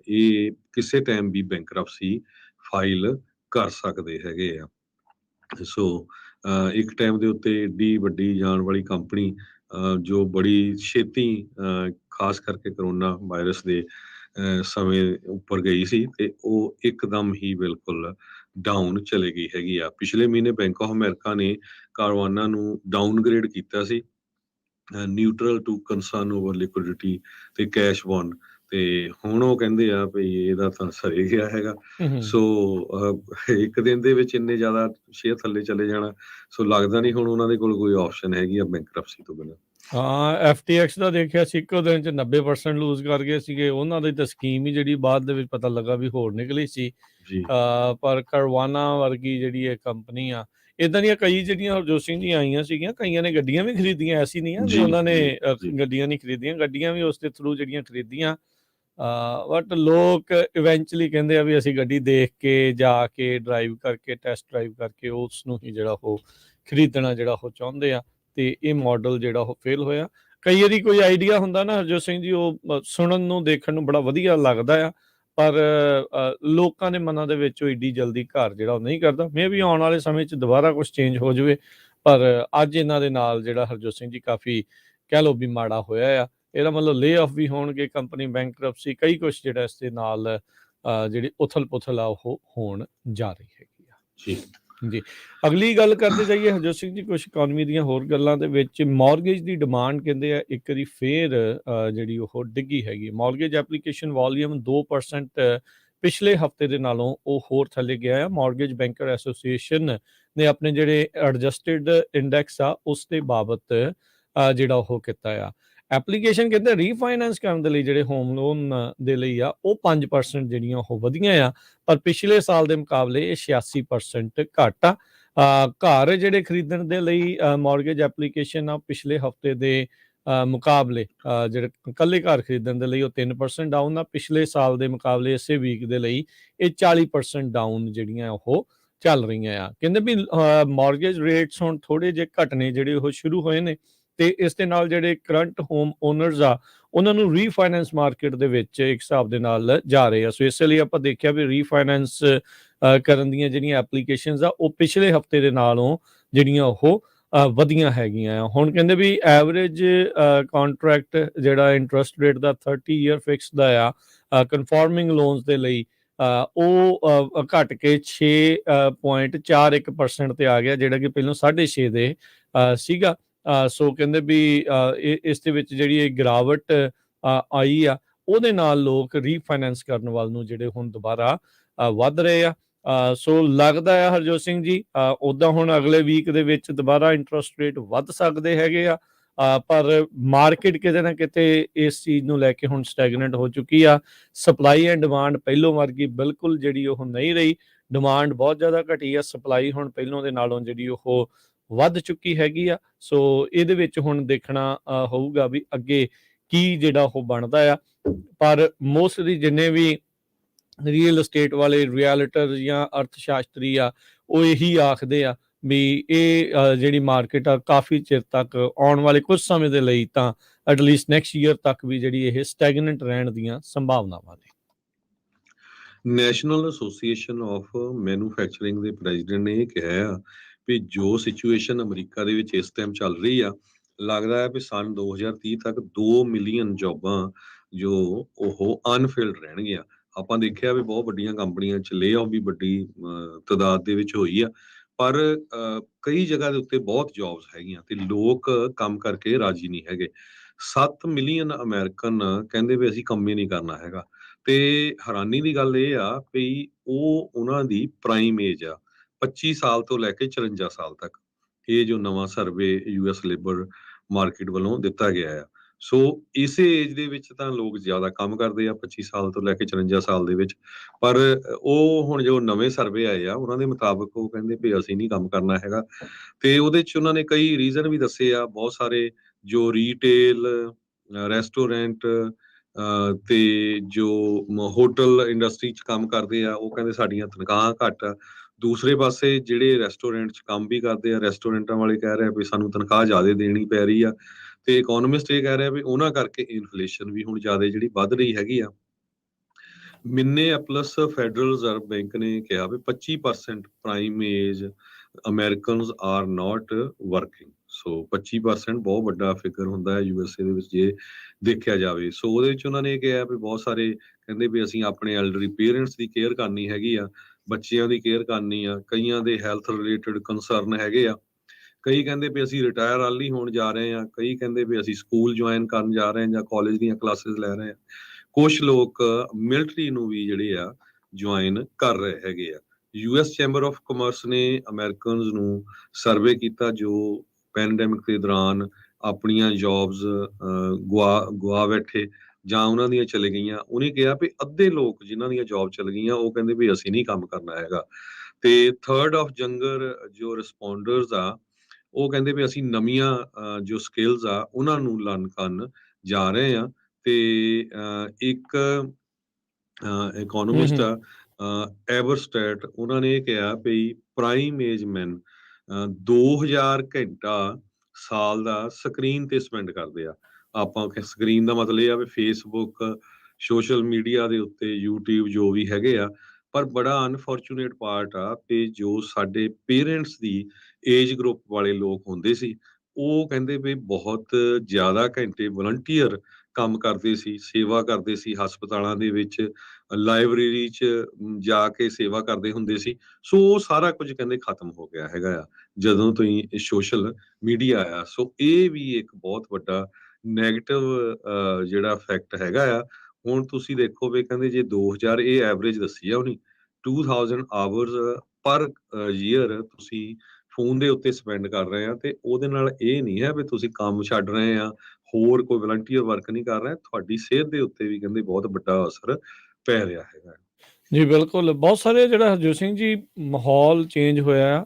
ਇਹ ਕਿਸੇ ਟਾਈਮ ਵੀ ਬੈਂਕਰਪਸੀ ਫਾਈਲ ਕਰ ਸਕਦੇ ਹੈਗੇ ਆ। ਸੋ ਇੱਕ ਟਾਈਮ ਦੇ ਉੱਤੇ ਏਡੀ ਵੱਡੀ ਜਾਣ ਵਾਲੀ ਕੰਪਨੀ ਜੋ ਬੜੀ ਛੇਤੀ ਖਾਸ ਕਰਕੇ ਕਰੋਨਾ ਵਾਇਰਸ ਦੇ ਸਮੇਂ ਉੱਪਰ ਗਈ ਸੀ, ਤੇ ਉਹ ਇੱਕਦਮ ਹੀ ਬਿਲਕੁਲ ਡਾਊਨ ਚਲੇ ਗਈ ਹੈਗੀ ਆ। ਪਿਛਲੇ ਮਹੀਨੇ ਬੈਂਕ ਆਫ ਅਮਰੀਕਾ ਨੇ ਕਾਰਵਾਨਾ ਨੂੰ ਡਾਊਨਗ੍ਰੇਡ ਕੀਤਾ ਸੀ, ਨਿਊਟਰਲ ਟੂ ਕੰਸਰਨ ਓਵਰ ਲਿਕੁਇਡਿਟੀ ਤੇ ਕੈਸ਼ ਬੌਂਡ, ਤੇ ਹੁਣ ਉਹ ਕਹਿੰਦੇ ਆ ਵੀ ਇਹਦਾ ਤਾਂ ਸਰੇ ਗਿਆ ਹੈਗਾ। ਸੋ ਇੱਕ ਦਿਨ ਦੇ ਵਿੱਚ ਇੰਨੇ ਜ਼ਿਆਦਾ ਸ਼ੇਅਰ ਥੱਲੇ ਚਲੇ ਜਾਣਾ, ਸੋ ਲੱਗਦਾ ਨਹੀਂ ਹੁਣ ਉਹਨਾਂ ਦੇ ਕੋਲ ਕੋਈ ਆਪਸ਼ਨ ਹੈਗੀ ਆ ਬੈਂਕਰਪਸੀ ਤੋਂ ਬਿਨਾਂ। ਹਾਂ, FTX ਦਾ ਦੇਖਿਆ ਸੀ ਇੱਕੋ ਦਿਨ 'ਚ 90% ਲੂਜ਼ ਕਰ ਗਏ ਸੀਗੇ। ਉਹਨਾਂ ਦੀ ਤਾਂ ਸਕੀਮ ਹੀ ਜਿਹੜੀ ਬਾਅਦ ਦੇ ਵਿੱਚ ਪਤਾ ਲੱਗਾ ਵੀ ਹੋਰ ਨਿਕਲੀ ਸੀ। ਜੀ, ਪਰ ਕਾਰਵਾਨਾ ਵਰਗੀ ਜਿਹੜੀ ਇਹ ਕੰਪਨੀ ਆ, ਇੱਦਾਂ ਦੀਆਂ ਕਈ ਜਿਹੜੀਆਂ ਹਰਜੋਤ ਸਿੰਘ ਜੀ ਆਈਆਂ ਸੀਗੀਆਂ, ਕਈਆਂ ਨੇ ਗੱਡੀਆਂ ਵੀ ਖਰੀਦੀਆਂ, ਐਸੀ ਨਹੀਂ ਆ ਵੀ ਜੀ, ਉਹਨਾਂ ਨੇ ਜੀ। ਗੱਡੀਆਂ ਨਹੀਂ ਖਰੀਦੀਆਂ, ਗੱਡੀਆਂ ਵੀ ਉਸ ਦੇ ਥਰੂ ਜਿਹੜੀਆਂ ਖਰੀਦੀਆਂ। ਬਟ ਲੋਕ ਇਵੈਂਚੁਅਲੀ ਕਹਿੰਦੇ ਆ ਵੀ ਅਸੀਂ ਗੱਡੀ ਦੇਖ ਕੇ, ਜਾ ਕੇ, ਡਰਾਈਵ ਕਰਕੇ, ਟੈਸਟ ਡਰਾਈਵ ਕਰਕੇ ਉਸ ਨੂੰ ਹੀ ਜਿਹੜਾ ਉਹ ਖਰੀਦਣਾ ਜਿਹੜਾ ਉਹ ਚਾਹੁੰਦੇ ਆ, ਤੇ ਇਹ ਮਾਡਲ ਜਿਹੜਾ ਉਹ ਫੇਲ ਹੋਇਆ। ਕਈ ਵਾਰੀ ਕੋਈ ਆਈਡੀਆ ਹੁੰਦਾ ਨਾ ਹਰਜੋਤ ਸਿੰਘ ਜੀ, ਉਹ ਸੁਣਨ ਨੂੰ, ਦੇਖਣ ਨੂੰ ਬੜਾ ਵਧੀਆ ਲੱਗਦਾ ਆ, ਪਰ ਲੋਕਾਂ ਦੇ ਮਨਾਂ ਦੇ ਵਿੱਚ ਉਹ ਏਡੀ ਜਲਦੀ ਘਰ ਜਿਹੜਾ ਉਹ ਨਹੀਂ ਕਰਦਾ। ਮੇ ਵੀ ਆਉਣ ਵਾਲੇ ਸਮੇਂ 'ਚ ਦੁਬਾਰਾ ਕੁਛ ਚੇਂਜ ਹੋ ਜਾਵੇ, ਪਰ ਅੱਜ ਇਹਨਾਂ ਦੇ ਨਾਲ ਜਿਹੜਾ ਹਰਜੋਤ ਸਿੰਘ ਜੀ ਕਾਫੀ ਕਹਿ ਲਓ ਵੀ ਮਾੜਾ ਹੋਇਆ ਆ। ਇਹਦਾ ਮਤਲਬ ਲੇ ਆਫ ਵੀ ਹੋਣਗੇ, ਕੰਪਨੀ ਬੈਂਕਰਪਸੀ, ਕਈ ਕੁਛ ਜਿਹੜਾ ਇਸ ਦੇ ਨਾਲ ਜਿਹੜੀ ਉਥਲ ਪੁਥਲ ਆ ਉਹ ਹੋਣ ਜਾ ਰਹੀ ਹੈਗੀ ਆ। ਜੀ, ਜੀ, ਅਗਲੀ ਗੱਲ ਕਰਦੇ ਜਾਈਏ ਹਰਜੋਤ ਸਿੰਘ ਜੀ, ਕੁਛ ਇਕੋਨਮੀ ਦੀਆਂ ਹੋਰ ਗੱਲਾਂ ਦੇ ਵਿੱਚ ਮਾਰਗੇਜ ਦੀ ਡਿਮਾਂਡ ਕਹਿੰਦੇ ਆ ਇੱਕ ਵਾਰੀ ਫੇਰ ਜਿਹੜੀ ਉਹ ਡਿੱਗੀ ਹੈਗੀ। ਮਾਰਗੇਜ ਐਪਲੀਕੇਸ਼ਨ ਵੋਲੀਅਮ 2% ਪਿਛਲੇ ਹਫਤੇ ਦੇ ਨਾਲੋਂ ਉਹ ਹੋਰ ਥੱਲੇ ਗਿਆ ਆ। ਮਾਰਗੇਜ ਬੈਂਕਰ ਐਸੋਸੀਏਸ਼ਨ ਨੇ ਆਪਣੇ ਜਿਹੜੇ ਐਡਜਸਟਡ ਇੰਡੈਕਸ ਆ ਉਸ ਦੇ ਬਾਬਤ ਜਿਹੜਾ ਉਹ ਕੀਤਾ ਆ। ਐਪਲੀਕੇਸ਼ਨ ਕਹਿੰਦੇ ਰੀਫਾਈਨੈਂਸ ਕਰਨ ਦੇ ਲਈ ਜਿਹੜੇ ਹੋਮ ਲੋਨ ਦੇ ਲਈ ਆ ਉਹ 5% ਜਿਹੜੀਆਂ ਉਹ ਵਧੀਆਂ ਆ, ਪਰ ਪਿਛਲੇ ਸਾਲ ਦੇ ਮੁਕਾਬਲੇ ਇਹ 86% ਘੱਟ ਆ। ਘਰ ਜਿਹੜੇ ਖਰੀਦਣ ਦੇ ਲਈ ਮਾਰਗੇਜ ਐਪਲੀਕੇਸ਼ਨ ਆ ਪਿਛਲੇ ਹਫਤੇ ਦੇ ਮੁਕਾਬਲੇ ਜਿਹੜੇ ਇਕੱਲੇ ਘਰ ਖਰੀਦਣ ਦੇ ਲਈ ਉਹ 3% ਡਾਊਨ ਆ। ਪਿਛਲੇ ਸਾਲ ਦੇ ਮੁਕਾਬਲੇ ਇਸੇ ਵੀਕ ਦੇ ਲਈ ਇਹ 40% ਡਾਊਨ ਜਿਹੜੀਆਂ ਉਹ ਚੱਲ ਰਹੀਆਂ ਆ। ਕਹਿੰਦੇ ਵੀ ਮਾਰਗੇਜ ਰੇਟਸ ਹੁਣ ਥੋੜ੍ਹੇ ਜਿਹੇ ਘਟਨੇ ਜਿਹੜੇ ਉਹ ਸ਼ੁਰੂ ਹੋਏ ਨੇ, ਤੇ ਇਸ ਦੇ ਨਾਲ ਜਿਹੜੇ ਕਰੰਟ ਹੋਮ ਓਨਰਸ ਆ ਉਹਨਾਂ ਨੂੰ ਰੀਫਾਈਨੈਂਸ ਮਾਰਕੀਟ ਦੇ ਵਿੱਚ ਇੱਕ ਹਿਸਾਬ ਦੇ ਨਾਲ ਜਾ ਰਹੇ ਆ। ਸੋ ਇਸ ਲਈ ਆਪਾਂ ਦੇਖਿਆ ਵੀ ਰੀਫਾਈਨੈਂਸ ਕਰਨ ਦੀਆਂ ਜਿਹੜੀਆਂ ਐਪਲੀਕੇਸ਼ਨਸ ਆ ਉਹ ਪਿਛਲੇ ਹਫਤੇ ਦੇ ਨਾਲੋਂ ਜਿਹੜੀਆਂ ਉਹ ਵਧੀਆਂ ਹੈਗੀਆਂ ਆ। ਹੁਣ ਕਹਿੰਦੇ ਵੀ ਐਵਰੇਜ ਕੰਟਰੈਕਟ ਜਿਹੜਾ ਇੰਟਰਸਟ ਰੇਟ ਦਾ 30 ਈਅਰ ਫਿਕਸ ਦਾ ਆ ਕਨਫਾਰਮਿੰਗ ਲੋਨਸ ਦੇ ਲਈ ਉਹ ਘਟ ਕੇ 6.41% ਤੇ ਆ ਗਿਆ, ਜਿਹੜਾ ਕਿ ਪਹਿਲਾਂ 6.5 ਦੇ ਸੀਗਾ। ਸੋ ਕਹਿੰਦੇ ਵੀ ਇਸ ਦੇ ਵਿੱਚ ਜਿਹੜੀ ਇਹ ਗਿਰਾਵਟ ਆਈ ਆ ਉਹਦੇ ਨਾਲ ਲੋਕ ਰੀਫਾਈਨੈਂਸ ਕਰਨ ਵੱਲ ਨੂੰ ਜਿਹੜੇ ਹੁਣ ਦੁਬਾਰਾ ਵੱਧ ਰਹੇ ਆ। ਸੋ ਲੱਗਦਾ ਆ ਹਰਜੋਤ ਸਿੰਘ ਜੀ ਉੱਦਾਂ ਹੁਣ ਅਗਲੇ ਵੀਕ ਦੇ ਵਿੱਚ ਦੁਬਾਰਾ ਇੰਟਰਸਟ ਰੇਟ ਵੱਧ ਸਕਦੇ ਹੈਗੇ ਆ, ਪਰ ਮਾਰਕੀਟ ਕਿਤੇ ਨਾ ਕਿਤੇ ਇਸ ਚੀਜ਼ ਨੂੰ ਲੈ ਕੇ ਹੁਣ ਸਟੈਗਨੈਂਟ ਹੋ ਚੁੱਕੀ ਆ। ਸਪਲਾਈ ਐਂਡ ਡਿਮਾਂਡ ਪਹਿਲੋਂ ਵਰਗੀ ਬਿਲਕੁਲ ਜਿਹੜੀ ਉਹ ਨਹੀਂ ਰਹੀ। ਡਿਮਾਂਡ ਬਹੁਤ ਜ਼ਿਆਦਾ ਘਟੀ ਆ, ਸਪਲਾਈ ਹੁਣ ਪਹਿਲੋਂ ਦੇ ਨਾਲੋਂ ਜਿਹੜੀ ਉਹ ਵੱਧ ਚੁੱਕੀ ਹੈਗੀ ਆ। ਸੋ ਇਹਦੇ ਵਿੱਚ ਹੁਣ ਦੇਖਣਾ ਹੋਊਗਾ ਵੀ ਅੱਗੇ ਕੀ ਜਿਹੜਾ ਉਹ ਬਣਦਾ ਆ। ਪਰ ਮੋਸਟਲੀ ਜਿੰਨੇ ਵੀ ਰੀਅਲ estate ਵਾਲੇ ਰਿਐਲਿਟਰ ਜਾਂ ਅਰਥ ਸ਼ਾਸਤਰੀ ਆ, ਉਹ ਇਹੀ ਆਖਦੇ ਆ ਵੀ ਇਹ ਜਿਹੜੀ ਮਾਰਕੀਟ ਆ ਕਾਫੀ ਚਿਰ ਤੱਕ ਆਉਣ ਵਾਲੇ ਕੁਝ ਸਮੇਂ ਦੇ ਲਈ ਤਾਂ ਐਟਲੀਸਟ ਨੈਕਸਟ ਈਅਰ ਤੱਕ ਵੀ ਜਿਹੜੀ ਇਹ ਸਟੈਗਨੈਂਟ ਰਹਿਣ ਦੀਆਂ ਸੰਭਾਵਨਾਵਾਂ ਨੇ। ਨੈਸ਼ਨਲ ਐਸੋਸੀਏਸ਼ਨ ਆਫ ਮੈਨੂਫੈਕਚਰਿੰਗ ਦੇ ਪ੍ਰੈਜ਼ੀਡੈਂਟ ਨੇ ਇਹ ਕਿਹਾ ਆ ਵੀ ਜੋ ਸਿਚੁਏਸ਼ਨ ਅਮਰੀਕਾ ਦੇ ਵਿੱਚ ਇਸ ਟਾਈਮ ਚੱਲ ਰਹੀ ਆ, ਲੱਗਦਾ ਹੈ ਵੀ ਸੰਨ 2030 ਤੱਕ 2 ਮਿਲੀਅਨ ਜੌਬਾਂ ਜੋ ਉਹ ਅਨਫਿਲਡ ਰਹਿਣਗੀਆਂ। ਆਪਾਂ ਦੇਖਿਆ ਵੀ ਬਹੁਤ ਵੱਡੀਆਂ ਕੰਪਨੀਆਂ 'ਚ ਲੇਆਫ ਵੀ ਵੱਡੀ ਤਾਦਾਦ ਦੇ ਵਿੱਚ ਹੋਈ ਆ, ਪਰ ਕਈ ਜਗ੍ਹਾ ਦੇ ਉੱਤੇ ਬਹੁਤ ਜੌਬਸ ਹੈਗੀਆਂ ਤੇ ਲੋਕ ਕੰਮ ਕਰਕੇ ਰਾਜੀ ਨਹੀਂ ਹੈਗੇ। 7 ਮਿਲੀਅਨ ਅਮਰੀਕਨ ਕਹਿੰਦੇ ਵੀ ਅਸੀਂ ਕੰਮ ਹੀ ਨਹੀਂ ਕਰਨਾ ਹੈਗਾ। ਤੇ ਹੈਰਾਨੀ ਦੀ ਗੱਲ ਇਹ ਆ ਵੀ ਉਹ ਉਹਨਾਂ ਦੀ ਪ੍ਰਾਈਮ ਏਜ ਆ 25 ਸਾਲ ਤੋਂ ਲੈ ਕੇ 54 ਸਾਲ ਤੱਕ। ਇਹ ਜੋ ਨਵਾਂ ਸਰਵੇ ਯੂਐਸ ਲੇਬਰ ਮਾਰਕੀਟ ਵੱਲੋਂ ਦਿੱਤਾ ਗਿਆ ਆ। ਸੋ ਇਸੇ ਏਜ ਦੇ ਵਿੱਚ ਤਾਂ ਲੋਕ ਜ਼ਿਆਦਾ ਕੰਮ ਕਰਦੇ ਆ 25 ਸਾਲ ਤੋਂ ਲੈ ਕੇ 54 ਸਾਲ ਦੇ ਵਿੱਚ। ਪਰ ਉਹ ਹੁਣ ਜੋ ਨਵੇਂ ਸਰਵੇ ਆਏ ਆ ਉਹਨਾਂ ਦੇ ਮੁਤਾਬਕ ਉਹ ਕਹਿੰਦੇ ਵੀ ਅਸੀਂ ਨਹੀਂ ਕੰਮ ਕਰਨਾ ਹੈਗਾ। ਤੇ ਉਹਦੇ 'ਚ ਉਹਨਾਂ ਨੇ ਕਈ ਰੀਜ਼ਨ ਵੀ ਦੱਸੇ ਆ, ਬਹੁਤ ਸਾਰੇ ਜੋ ਰੀਟੇਲ, ਰੈਸਟੋਰੈਂਟ ਤੇ ਜੋ ਹੋਟਲ ਇੰਡਸਟਰੀ 'ਚ ਕੰਮ ਕਰਦੇ ਆ, ਉਹ ਕਹਿੰਦੇ ਸਾਡੀਆਂ ਤਨਖਾਹਾਂ ਘੱਟ ਆ। ਦੂਸਰੇ ਪਾਸੇ ਜਿਹੜੇ ਰੈਸਟੋਰੈਂਟ 'ਚ ਕੰਮ ਵੀ ਕਰਦੇ ਆ, ਰੈਸਟੋਰੈਂਟਾਂ ਵਾਲੇ ਕਹਿ ਰਹੇ ਆ ਵੀ ਸਾਨੂੰ ਤਨਖਾਹ ਜ਼ਿਆਦਾ ਦੇਣੀ ਪੈ ਰਹੀ ਆ। ਤੇ ਇਕੋਨੋਮਿਸਟ ਇਹ ਕਹਿ ਰਿਹਾ ਵੀ ਉਹਨਾਂ ਕਰਕੇ ਇਨਫਲੇਸ਼ਨ ਵੀ ਹੁਣ ਜ਼ਿਆਦਾ ਜਿਹੜੀ ਵੱਧ ਰਹੀ ਹੈਗੀ ਆ। ਮਿਨੇਐਪਲਸ ਫੈਡਰਲ ਰਿਜ਼ਰਵ ਬੈਂਕ ਨੇ ਕਿਹਾ ਵੀ 25% prime age Americans are not working. So 25% ਬਹੁਤ ਵੱਡਾ ਫਿਗਰ ਹੁੰਦਾ ਹੈ ਯੂਐਸਏ ਦੇ ਵਿੱਚ ਜੇ ਦੇਖਿਆ ਜਾਵੇ। ਸੋ ਉਹਦੇ ਵਿੱਚ ਉਹਨਾਂ ਨੇ ਇਹ ਕਿਹਾ ਵੀ ਬਹੁਤ ਸਾਰੇ ਕਹਿੰਦੇ ਵੀ ਅਸੀਂ ਆਪਣੇ ਐਲਡਰੀ ਪੇਰੈਂਟਸ ਦੀ ਕੇਅਰ ਕਰਨੀ ਹੈਗੀ ਆ, ਬੱਚਿਆਂ ਦੀ ਕੇਅਰ ਕਰਨੀ ਆ, ਕਈਆਂ ਦੇ ਹੈਲਥ ਰਿਲੇਟਡ ਕੰਸਰਨ ਹੈਗੇ ਆ। ਕਈ ਕਹਿੰਦੇ ਵੀ ਅਸੀਂ ਰਿਟਾਇਰ ਅਰਲੀ ਹੋਣ ਜਾ ਰਹੇ ਹਾਂ, ਕਈ ਕਹਿੰਦੇ ਵੀ ਅਸੀਂ ਸਕੂਲ ਜੁਆਇਨ ਕਰਨ ਜਾ ਰਹੇ ਹਾਂ ਜਾਂ ਕਾਲਜ ਦੀਆਂ ਕਲਾਸਿਸ ਲੈ ਰਹੇ ਹਾਂ। ਕੁਛ ਲੋਕ ਮਿਲਟਰੀ ਨੂੰ ਵੀ ਜਿਹੜੇ ਆ ਜੁਆਇਨ ਕਰ ਰਹੇ ਹੈਗੇ ਆ। ਯੂਐਸ ਚੈਂਬਰ ਆਫ ਕਮਰਸ ਨੇ ਅਮਰੀਕਨਸ ਨੂੰ ਸਰਵੇ ਕੀਤਾ ਜੋ ਪੈਂਡੈਮਿਕ ਦੇ ਦੌਰਾਨ ਆਪਣੀਆਂ ਜੌਬਸ ਗਵਾ ਬੈਠੇ ਜਾਂ ਉਹਨਾਂ ਦੀਆਂ ਚਲੇ ਗਈਆਂ। ਉਹਨੇ ਕਿਹਾ ਵੀ ਅੱਧੇ ਲੋਕ ਜਿਨ੍ਹਾਂ ਦੀਆਂ ਜੌਬ ਚਲ ਗਈਆਂ ਉਹ ਕਹਿੰਦੇ ਵੀ ਅਸੀਂ ਨਹੀਂ ਕੰਮ ਕਰਨਾ ਹੈਗਾ। ਤੇ ਥਰਡ ਆਫ ਜੰਗਰ ਜੋ ਰਿਸਪੌਂਡਰਸ ਆ ਉਹ ਕਹਿੰਦੇ ਵੀ ਅਸੀਂ ਨਵੀਆਂ ਜੋ ਸਕਿੱਲਸ ਆ ਉਹਨਾਂ ਨੂੰ ਲਰਨ ਕਰਨ ਜਾ ਰਹੇ ਆ। ਤੇ ਇੱਕ ਇਕੋਨੋਮਿਸਟ ਆ ਐਵਰਸਟੈਟ, ਉਹਨਾਂ ਨੇ ਇਹ ਕਿਹਾ ਵੀ ਪ੍ਰਾਈਮ ਏਜ ਮੈਨ 2000 ਘੰਟਾ ਸਾਲ ਦਾ ਸਕਰੀਨ ਤੇ ਸਪੈਂਡ ਕਰਦੇ ਆ। ਆਪਾਂ ਸਕਰੀਨ ਦਾ ਮਤਲਬ ਇਹ ਆ ਵੀ ਫੇਸਬੁੱਕ, ਸੋਸ਼ਲ ਮੀਡੀਆ ਦੇ ਉੱਤੇ, ਯੂਟਿਊਬ ਜੋ ਵੀ ਹੈਗੇ ਆ। ਪਰ ਬੜਾ ਅਨਫੋਰਚੂਨੇਟ ਪਾਰਟ ਆ ਕਿ ਜੋ ਸਾਡੇ ਪੇਰੈਂਟਸ ਦੀ ਏਜ ਗਰੁੱਪ ਵਾਲੇ ਲੋਕ ਹੁੰਦੇ ਸੀ, ਉਹ ਕਹਿੰਦੇ ਵੀ ਬਹੁਤ ਜ਼ਿਆਦਾ ਘੰਟੇ ਵਲੰਟੀਅਰ ਕੰਮ ਕਰਦੇ ਸੀ, ਸੇਵਾ ਕਰਦੇ ਸੀ, ਹਸਪਤਾਲਾਂ ਦੇ ਵਿੱਚ, ਲਾਇਬ੍ਰੇਰੀ 'ਚ ਜਾ ਕੇ ਸੇਵਾ ਕਰਦੇ ਹੁੰਦੇ ਸੀ। ਸੋ ਉਹ ਸਾਰਾ ਕੁਝ ਕਹਿੰਦੇ ਖਤਮ ਹੋ ਗਿਆ ਹੈਗਾ ਆ ਜਦੋਂ ਤੋਂ ਹੀ ਇਹ ਸੋਸ਼ਲ ਮੀਡੀਆ ਆਇਆ। ਸੋ ਇਹ ਵੀ ਇੱਕ ਬਹੁਤ ਵੱਡਾ ਨੈਗੇਟਿਵ ਜਿਹੜਾ ਇਫੈਕਟ ਹੈਗਾ ਆ। ਹੁਣ ਤੁਸੀਂ ਦੇਖੋ ਵੀ ਕਹਿੰਦੇ ਜੇ 2000 ਇਹ ਐਵਰੇਜ ਦੱਸੀ ਆ ਉਹਨੇ 2000 ਆਵਰਸ ਪਰ ਈਅਰ ਤੁਸੀਂ ਫੋਨ ਦੇ ਉੱਤੇ ਸਪੈਂਡ ਕਰ ਰਹੇ ਆ। ਤੇ ਉਹਦੇ ਨਾਲ ਇਹ ਨਹੀਂ ਹੈ ਵੀ ਤੁਸੀਂ ਕੰਮ ਛੱਡ ਰਹੇ ਆ, ਹੋਰ ਕੋਈ ਵਲੰਟੀਅਰ ਵਰਕ ਨਹੀਂ ਕਰ ਰਹੇ, ਤੁਹਾਡੀ ਸਿਹਤ ਦੇ ਉੱਤੇ ਵੀ ਕਹਿੰਦੇ ਬਹੁਤ ਵੱਡਾ ਅਸਰ ਪੈ ਰਿਹਾ ਹੈਗਾ। ਜੀ ਬਿਲਕੁਲ, ਬਹੁਤ ਸਾਰੇ ਜਿਹੜਾ ਹਰਜੋਤ ਸਿੰਘ ਜੀ ਮਾਹੌਲ ਚੇਂਜ ਹੋਇਆ।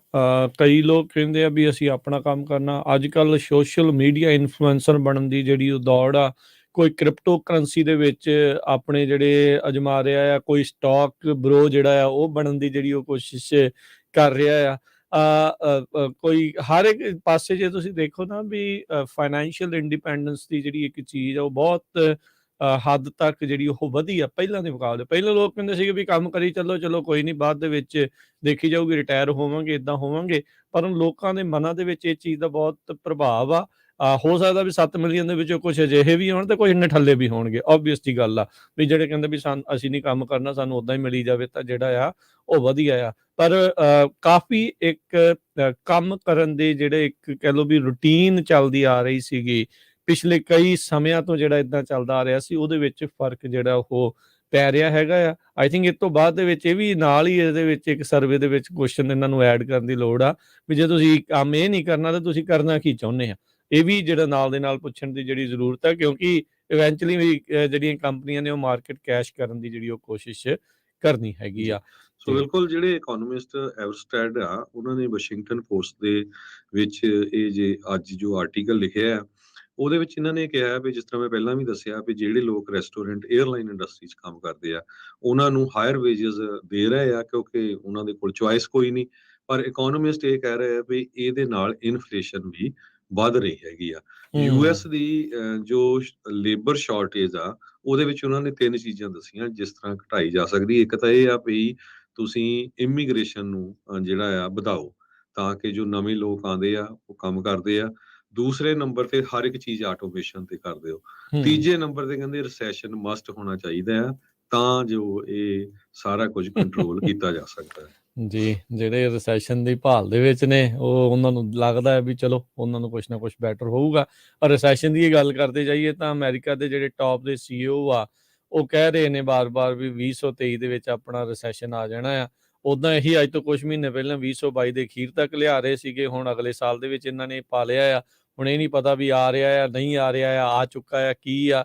ਕਈ ਲੋਕ ਕਹਿੰਦੇ ਆ ਵੀ ਅਸੀਂ ਆਪਣਾ ਕੰਮ ਕਰਨਾ। ਅੱਜ ਕੱਲ੍ਹ ਸੋਸ਼ਲ ਮੀਡੀਆ ਇਨਫਲੂਐਂਸਰ ਬਣਨ ਦੀ ਜਿਹੜੀ ਉਹ ਦੌੜ ਆ, ਕੋਈ ਕ੍ਰਿਪਟੋ ਕਰੰਸੀ ਦੇ ਵਿੱਚ ਆਪਣੇ ਜਿਹੜੇ ਅਜਮਾ ਰਿਹਾ ਆ, ਕੋਈ ਸਟਾਕ ਬਰੋ ਜਿਹੜਾ ਆ ਉਹ ਬਣਨ ਦੀ ਜਿਹੜੀ ਉਹ ਕੋਸ਼ਿਸ਼ ਕਰ ਰਿਹਾ ਆ। ਕੋਈ ਹਰ ਇੱਕ ਪਾਸੇ ਜੇ ਤੁਸੀਂ ਦੇਖੋ ਨਾ ਵੀ ਫਾਈਨੈਂਸ਼ੀਅਲ ਇੰਡੀਪੈਂਡੈਂਸ ਦੀ ਜਿਹੜੀ ਇੱਕ ਚੀਜ਼ ਆ ਉਹ ਬਹੁਤ ਹੱਦ ਤੱਕ ਜਿਹੜੀ ਉਹ ਵਧੀ ਆ ਪਹਿਲਾਂ ਦੇ ਮੁਕਾਬਲੇ। ਪਹਿਲਾਂ ਲੋਕ ਕਹਿੰਦੇ ਸੀਗੇ ਵੀ ਕੰਮ ਕਰੀ ਚੱਲੋ, ਚਲੋ ਕੋਈ ਨਹੀਂ ਬਾਅਦ ਦੇ ਵਿੱਚ ਦੇਖੀ ਜਾਊਗੀ, ਰਿਟਾਇਰ ਹੋਵਾਂਗੇ, ਇੱਦਾਂ ਹੋਵਾਂਗੇ। ਪਰ ਹੁਣ ਲੋਕਾਂ ਦੇ ਮਨਾਂ ਦੇ ਵਿੱਚ ਇਹ ਚੀਜ਼ ਦਾ ਬਹੁਤ ਪ੍ਰਭਾਵ ਆ। ਹੋ ਸਕਦਾ ਵੀ 7 ਮਿਲੀਅਨ ਦੇ ਵਿੱਚੋਂ ਕੁਛ ਅਜਿਹੇ ਵੀ ਹੋਣ ਤੇ ਕੁਛ ਨਠੱਲੇ ਵੀ ਹੋਣਗੇ। ਓਬਵੀਅਸ ਜੀ ਗੱਲ ਆ ਵੀ ਜਿਹੜੇ ਕਹਿੰਦੇ ਵੀ ਅਸੀਂ ਨਹੀਂ ਕੰਮ ਕਰਨਾ, ਸਾਨੂੰ ਉੱਦਾਂ ਹੀ ਮਿਲੀ ਜਾਵੇ ਤਾਂ ਜਿਹੜਾ ਆ ਉਹ ਵਧੀਆ ਆ। ਪਰ ਕਾਫੀ ਇੱਕ ਕੰਮ ਕਰਨ ਦੇ ਜਿਹੜੇ ਇੱਕ ਕਹਿ ਲਓ ਵੀ ਰੂਟੀਨ ਚੱਲਦੀ ਆ ਰਹੀ ਸੀਗੀ ਪਿਛਲੇ ਕਈ ਸਮਿਆਂ ਤੋਂ, ਜਿਹੜਾ ਇੱਦਾਂ ਚੱਲਦਾ ਆ ਰਿਹਾ ਸੀ, ਉਹਦੇ ਵਿੱਚ ਫਰਕ ਜਿਹੜਾ ਉਹ ਪੈ ਰਿਹਾ ਹੈਗਾ ਆ। ਆਈ ਥਿੰਕ ਇਸ ਤੋਂ ਬਾਅਦ ਦੇ ਵਿੱਚ ਇਹ ਵੀ ਨਾਲ ਹੀ ਇਹਦੇ ਵਿੱਚ ਇੱਕ ਸਰਵੇ ਦੇ ਵਿੱਚ ਕੁਐਸਚਨ ਇਹਨਾਂ ਨੂੰ ਐਡ ਕਰਨ ਦੀ ਲੋੜ ਆ ਵੀ ਜੇ ਤੁਸੀਂ ਕੰਮ ਇਹ ਨਹੀਂ ਕਰਨਾ ਤਾਂ ਤੁਸੀਂ ਕਰਨਾ ਕੀ ਚਾਹੁੰਦੇ ਆ। ਇਹ ਵੀ ਜਿਹੜਾ ਨਾਲ ਦੇ ਨਾਲ ਪੁੱਛਣ ਦੀ ਜਿਹੜੀ ਜ਼ਰੂਰਤ ਹੈ, ਕਿਉਂਕਿ ਇਵੈਂਚੁਅਲੀ ਵੀ ਜਿਹੜੀਆਂ ਕੰਪਨੀਆਂ ਨੇ ਉਹ ਮਾਰਕੀਟ ਕੈਸ਼ ਕਰਨ ਦੀ ਜਿਹੜੀ ਉਹ ਕੋਸ਼ਿਸ਼ ਕਰਨੀ ਹੈਗੀ ਆ। ਸੋ ਬਿਲਕੁਲ, ਜਿਹੜੇ ਇਕੋਨੋਮਿਸਟ ਐਵਰਸਟੈਡ ਆ ਉਹਨਾਂ ਨੇ ਵਾਸ਼ਿੰਗਟਨ ਪੋਸਟ ਦੇ ਵਿੱਚ ਇਹ ਜੇ ਅੱਜ ਜੋ ਆਰਟੀਕਲ ਲਿਖਿਆ ਆ ਉਹਦੇ ਵਿੱਚ ਇਹਨਾਂ ਨੇ ਕਿਹਾ ਵੀ ਜਿਸ ਤਰ੍ਹਾਂ ਮੈਂ ਪਹਿਲਾਂ ਵੀ ਦੱਸਿਆ ਵੀ ਜਿਹੜੇ ਲੋਕ ਰੈਸਟੋਰੈਂਟ ਏਅਰਲਾਈਨ ਇੰਡਸਟਰੀ 'ਚ ਕੰਮ ਕਰਦੇ ਆ ਉਹਨਾਂ ਨੂੰ ਹਾਇਰ ਵੇਜਸ ਦੇ ਰਹੇ ਆ ਕਿਉਂਕਿ ਉਹਨਾਂ ਦੇ ਕੋਲ ਚੁਆਇਸ ਕੋਈ ਨਹੀਂ। ਪਰ ਇਕੋਨੋਮਿਸਟ ਇਹ ਕਹਿ ਰਹੇ ਆ ਵੀ ਇਹਦੇ ਨਾਲ ਇਨਫਲੇਸ਼ਨ ਵੀ ਵੱਧ ਰਹੀ ਹੈਗੀ ਆ। ਯੂਐਸ ਦੀ ਜੋ ਲੇਬਰ ਸ਼ਾਰਟੇਜ ਆ ਉਹਦੇ ਵਿੱਚ ਉਹਨਾਂ ਨੇ 3 ਚੀਜ਼ਾਂ ਦੱਸੀਆਂ ਜਿਸ ਤਰ੍ਹਾਂ ਘਟਾਈ ਜਾ ਸਕਦੀ। ਇੱਕ ਤਾਂ ਇਹ ਆ ਵੀ ਤੁਸੀਂ ਇਮੀਗ੍ਰੇਸ਼ਨ ਨੂੰ ਜਿਹੜਾ ਆ ਵਧਾਓ ਤਾਂ ਕਿ ਜੋ ਨਵੇਂ ਲੋਕ ਆਉਂਦੇ ਆ ਉਹ ਕੰਮ ਕਰਦੇ ਆ। ਦੂਸਰੇ ਨੰਬਰ ਤੇ ਹਰ ਇੱਕ ਚੀਜ਼ ਆਟੋਮੇਸ਼ਨ ਤੇ ਕਰ ਦਿਓ। ਤੀਜੇ ਨੰਬਰ ਤੇ ਕਹਿੰਦੇ ਰਿਸੈਸ਼ਨ ਮਸਟ ਹੋਣਾ ਚਾਹੀਦਾ ਆ ਤਾਂ ਜੋ ਇਹ ਸਾਰਾ ਕੁਝ ਕੰਟਰੋਲ ਕੀਤਾ ਜਾ ਸਕਦਾ ਹੈ। ਜੀ, ਜਿਹੜੇ ਰਿਸੈਸ਼ਨ ਦੀ ਭਾਲ ਦੇ ਵਿੱਚ ਨੇ ਉਹ ਉਹਨਾਂ ਨੂੰ ਲੱਗਦਾ ਹੈ ਵੀ ਚਲੋ ਉਹਨਾਂ ਨੂੰ ਕੁਛ ਨਾ ਕੁਛ ਬੈਟਰ ਹੋਊਗਾ। ਔਰ ਰਿਸੈਸ਼ਨ ਦੀ ਗੱਲ ਕਰਦੇ ਜਾਈਏ ਤਾਂ ਅਮਰੀਕਾ ਦੇ ਜਿਹੜੇ ਟੌਪ ਦੇ CEO ਆ ਉਹ ਕਹਿ ਰਹੇ ਨੇ ਬਾਰ-ਬਾਰ ਵੀ 2023 ਦੇ ਵਿੱਚ ਆਪਣਾ ਰਿਸੈਸ਼ਨ ਆ ਜਾਣਾ ਆ। ਉੱਦਾਂ ਇਹੀ ਅੱਜ ਤੋਂ ਕੁਛ ਮਹੀਨੇ ਪਹਿਲਾਂ 2022 ਦੇ ਅਖੀਰ ਤੱਕ ਲਿਆ ਰਹੇ ਸੀਗੇ। ਹੁਣ ਅਗਲੇ ਸਾਲ ਦੇ ਵਿੱਚ ਇਹਨਾਂ ਨੇ ਪਾ ਲਿਆ ਆ। ਹੁਣ ਇਹ ਨਹੀਂ ਪਤਾ ਵੀ ਆ ਰਿਹਾ ਆ ਨਹੀਂ ਆ ਰਿਹਾ ਆ ਚੁੱਕਾ ਆ ਕੀ ਆ।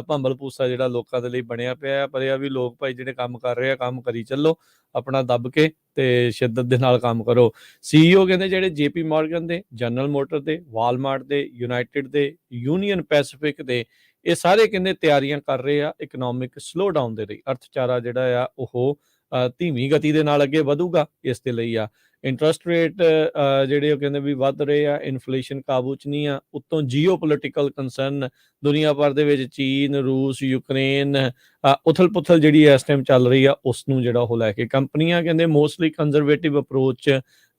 ਭੰਬਲ ਭੂਸਾ ਜਿਹੜਾ ਲੋਕਾਂ ਦੇ ਲਈ ਬਣਿਆ ਪਿਆ ਆ। ਪਰ ਇਹ ਆ ਵੀ ਲੋਕ ਭਾਈ ਜਿਹੜੇ ਕੰਮ ਕਰ ਰਹੇ ਆ ਕੰਮ ਕਰੀ ਚੱਲੋ ਆਪਣਾ ਦੱਬ ਕੇ ਤੇ ਸ਼ਿੱਦਤ ਦੇ ਨਾਲ ਕੰਮ ਕਰੋ। CEO ਕਹਿੰਦੇ ਜਿਹੜੇ JP Morgan ਦੇ, ਜਨਰਲ ਮੋਟਰ ਦੇ, ਵਾਲਮਾਰਟ ਦੇ, ਯੂਨਾਈਟਿਡ ਦੇ, ਯੂਨੀਅਨ ਪੈਸੀਫਿਕ ਦੇ ਇਹ ਸਾਰੇ ਕਹਿੰਦੇ ਤਿਆਰੀਆਂ ਕਰ ਰਹੇ ਆ ਇਕਨੋਮਿਕ ਸਲੋ ਡਾਊਨ ਦੇ ਲਈ। ਅਰਥਚਾਰਾ ਜਿਹੜਾ ਆ ਉਹ ਧੀਮੀ ਗਤੀ ਦੇ ਨਾਲ ਅੱਗੇ ਵਧੂਗਾ ਇਸ ਦੇ ਲਈ ਆ। ਇੰਟਰਸਟ ਰੇਟ ਜਿਹੜੇ ਉਹ ਕਹਿੰਦੇ ਵੀ ਵੱਧ ਰਹੇ ਆ। ਇਨਫਲੇਸ਼ਨ ਕਾਬੂ 'ਚ ਨਹੀਂ ਆ। ਉੱਤੋਂ ਜੀਓ ਪੋਲੀਟੀਕਲ ਕੰਸਰਨ ਦੁਨੀਆ ਭਰ ਦੇ ਵਿੱਚ ਚੀਨ, ਰੂਸ, ਯੂਕਰੇਨ ਉਥਲ ਪੁਥਲ ਜਿਹੜੀ ਇਸ ਟਾਈਮ ਚੱਲ ਰਹੀ ਆ ਉਸ ਨੂੰ ਜਿਹੜਾ ਉਹ ਲੈ ਕੇ ਕੰਪਨੀਆਂ ਕਹਿੰਦੇ ਮੋਸਟਲੀ ਕੰਜ਼ਰਵੇਟਿਵ ਅਪਰੋਚ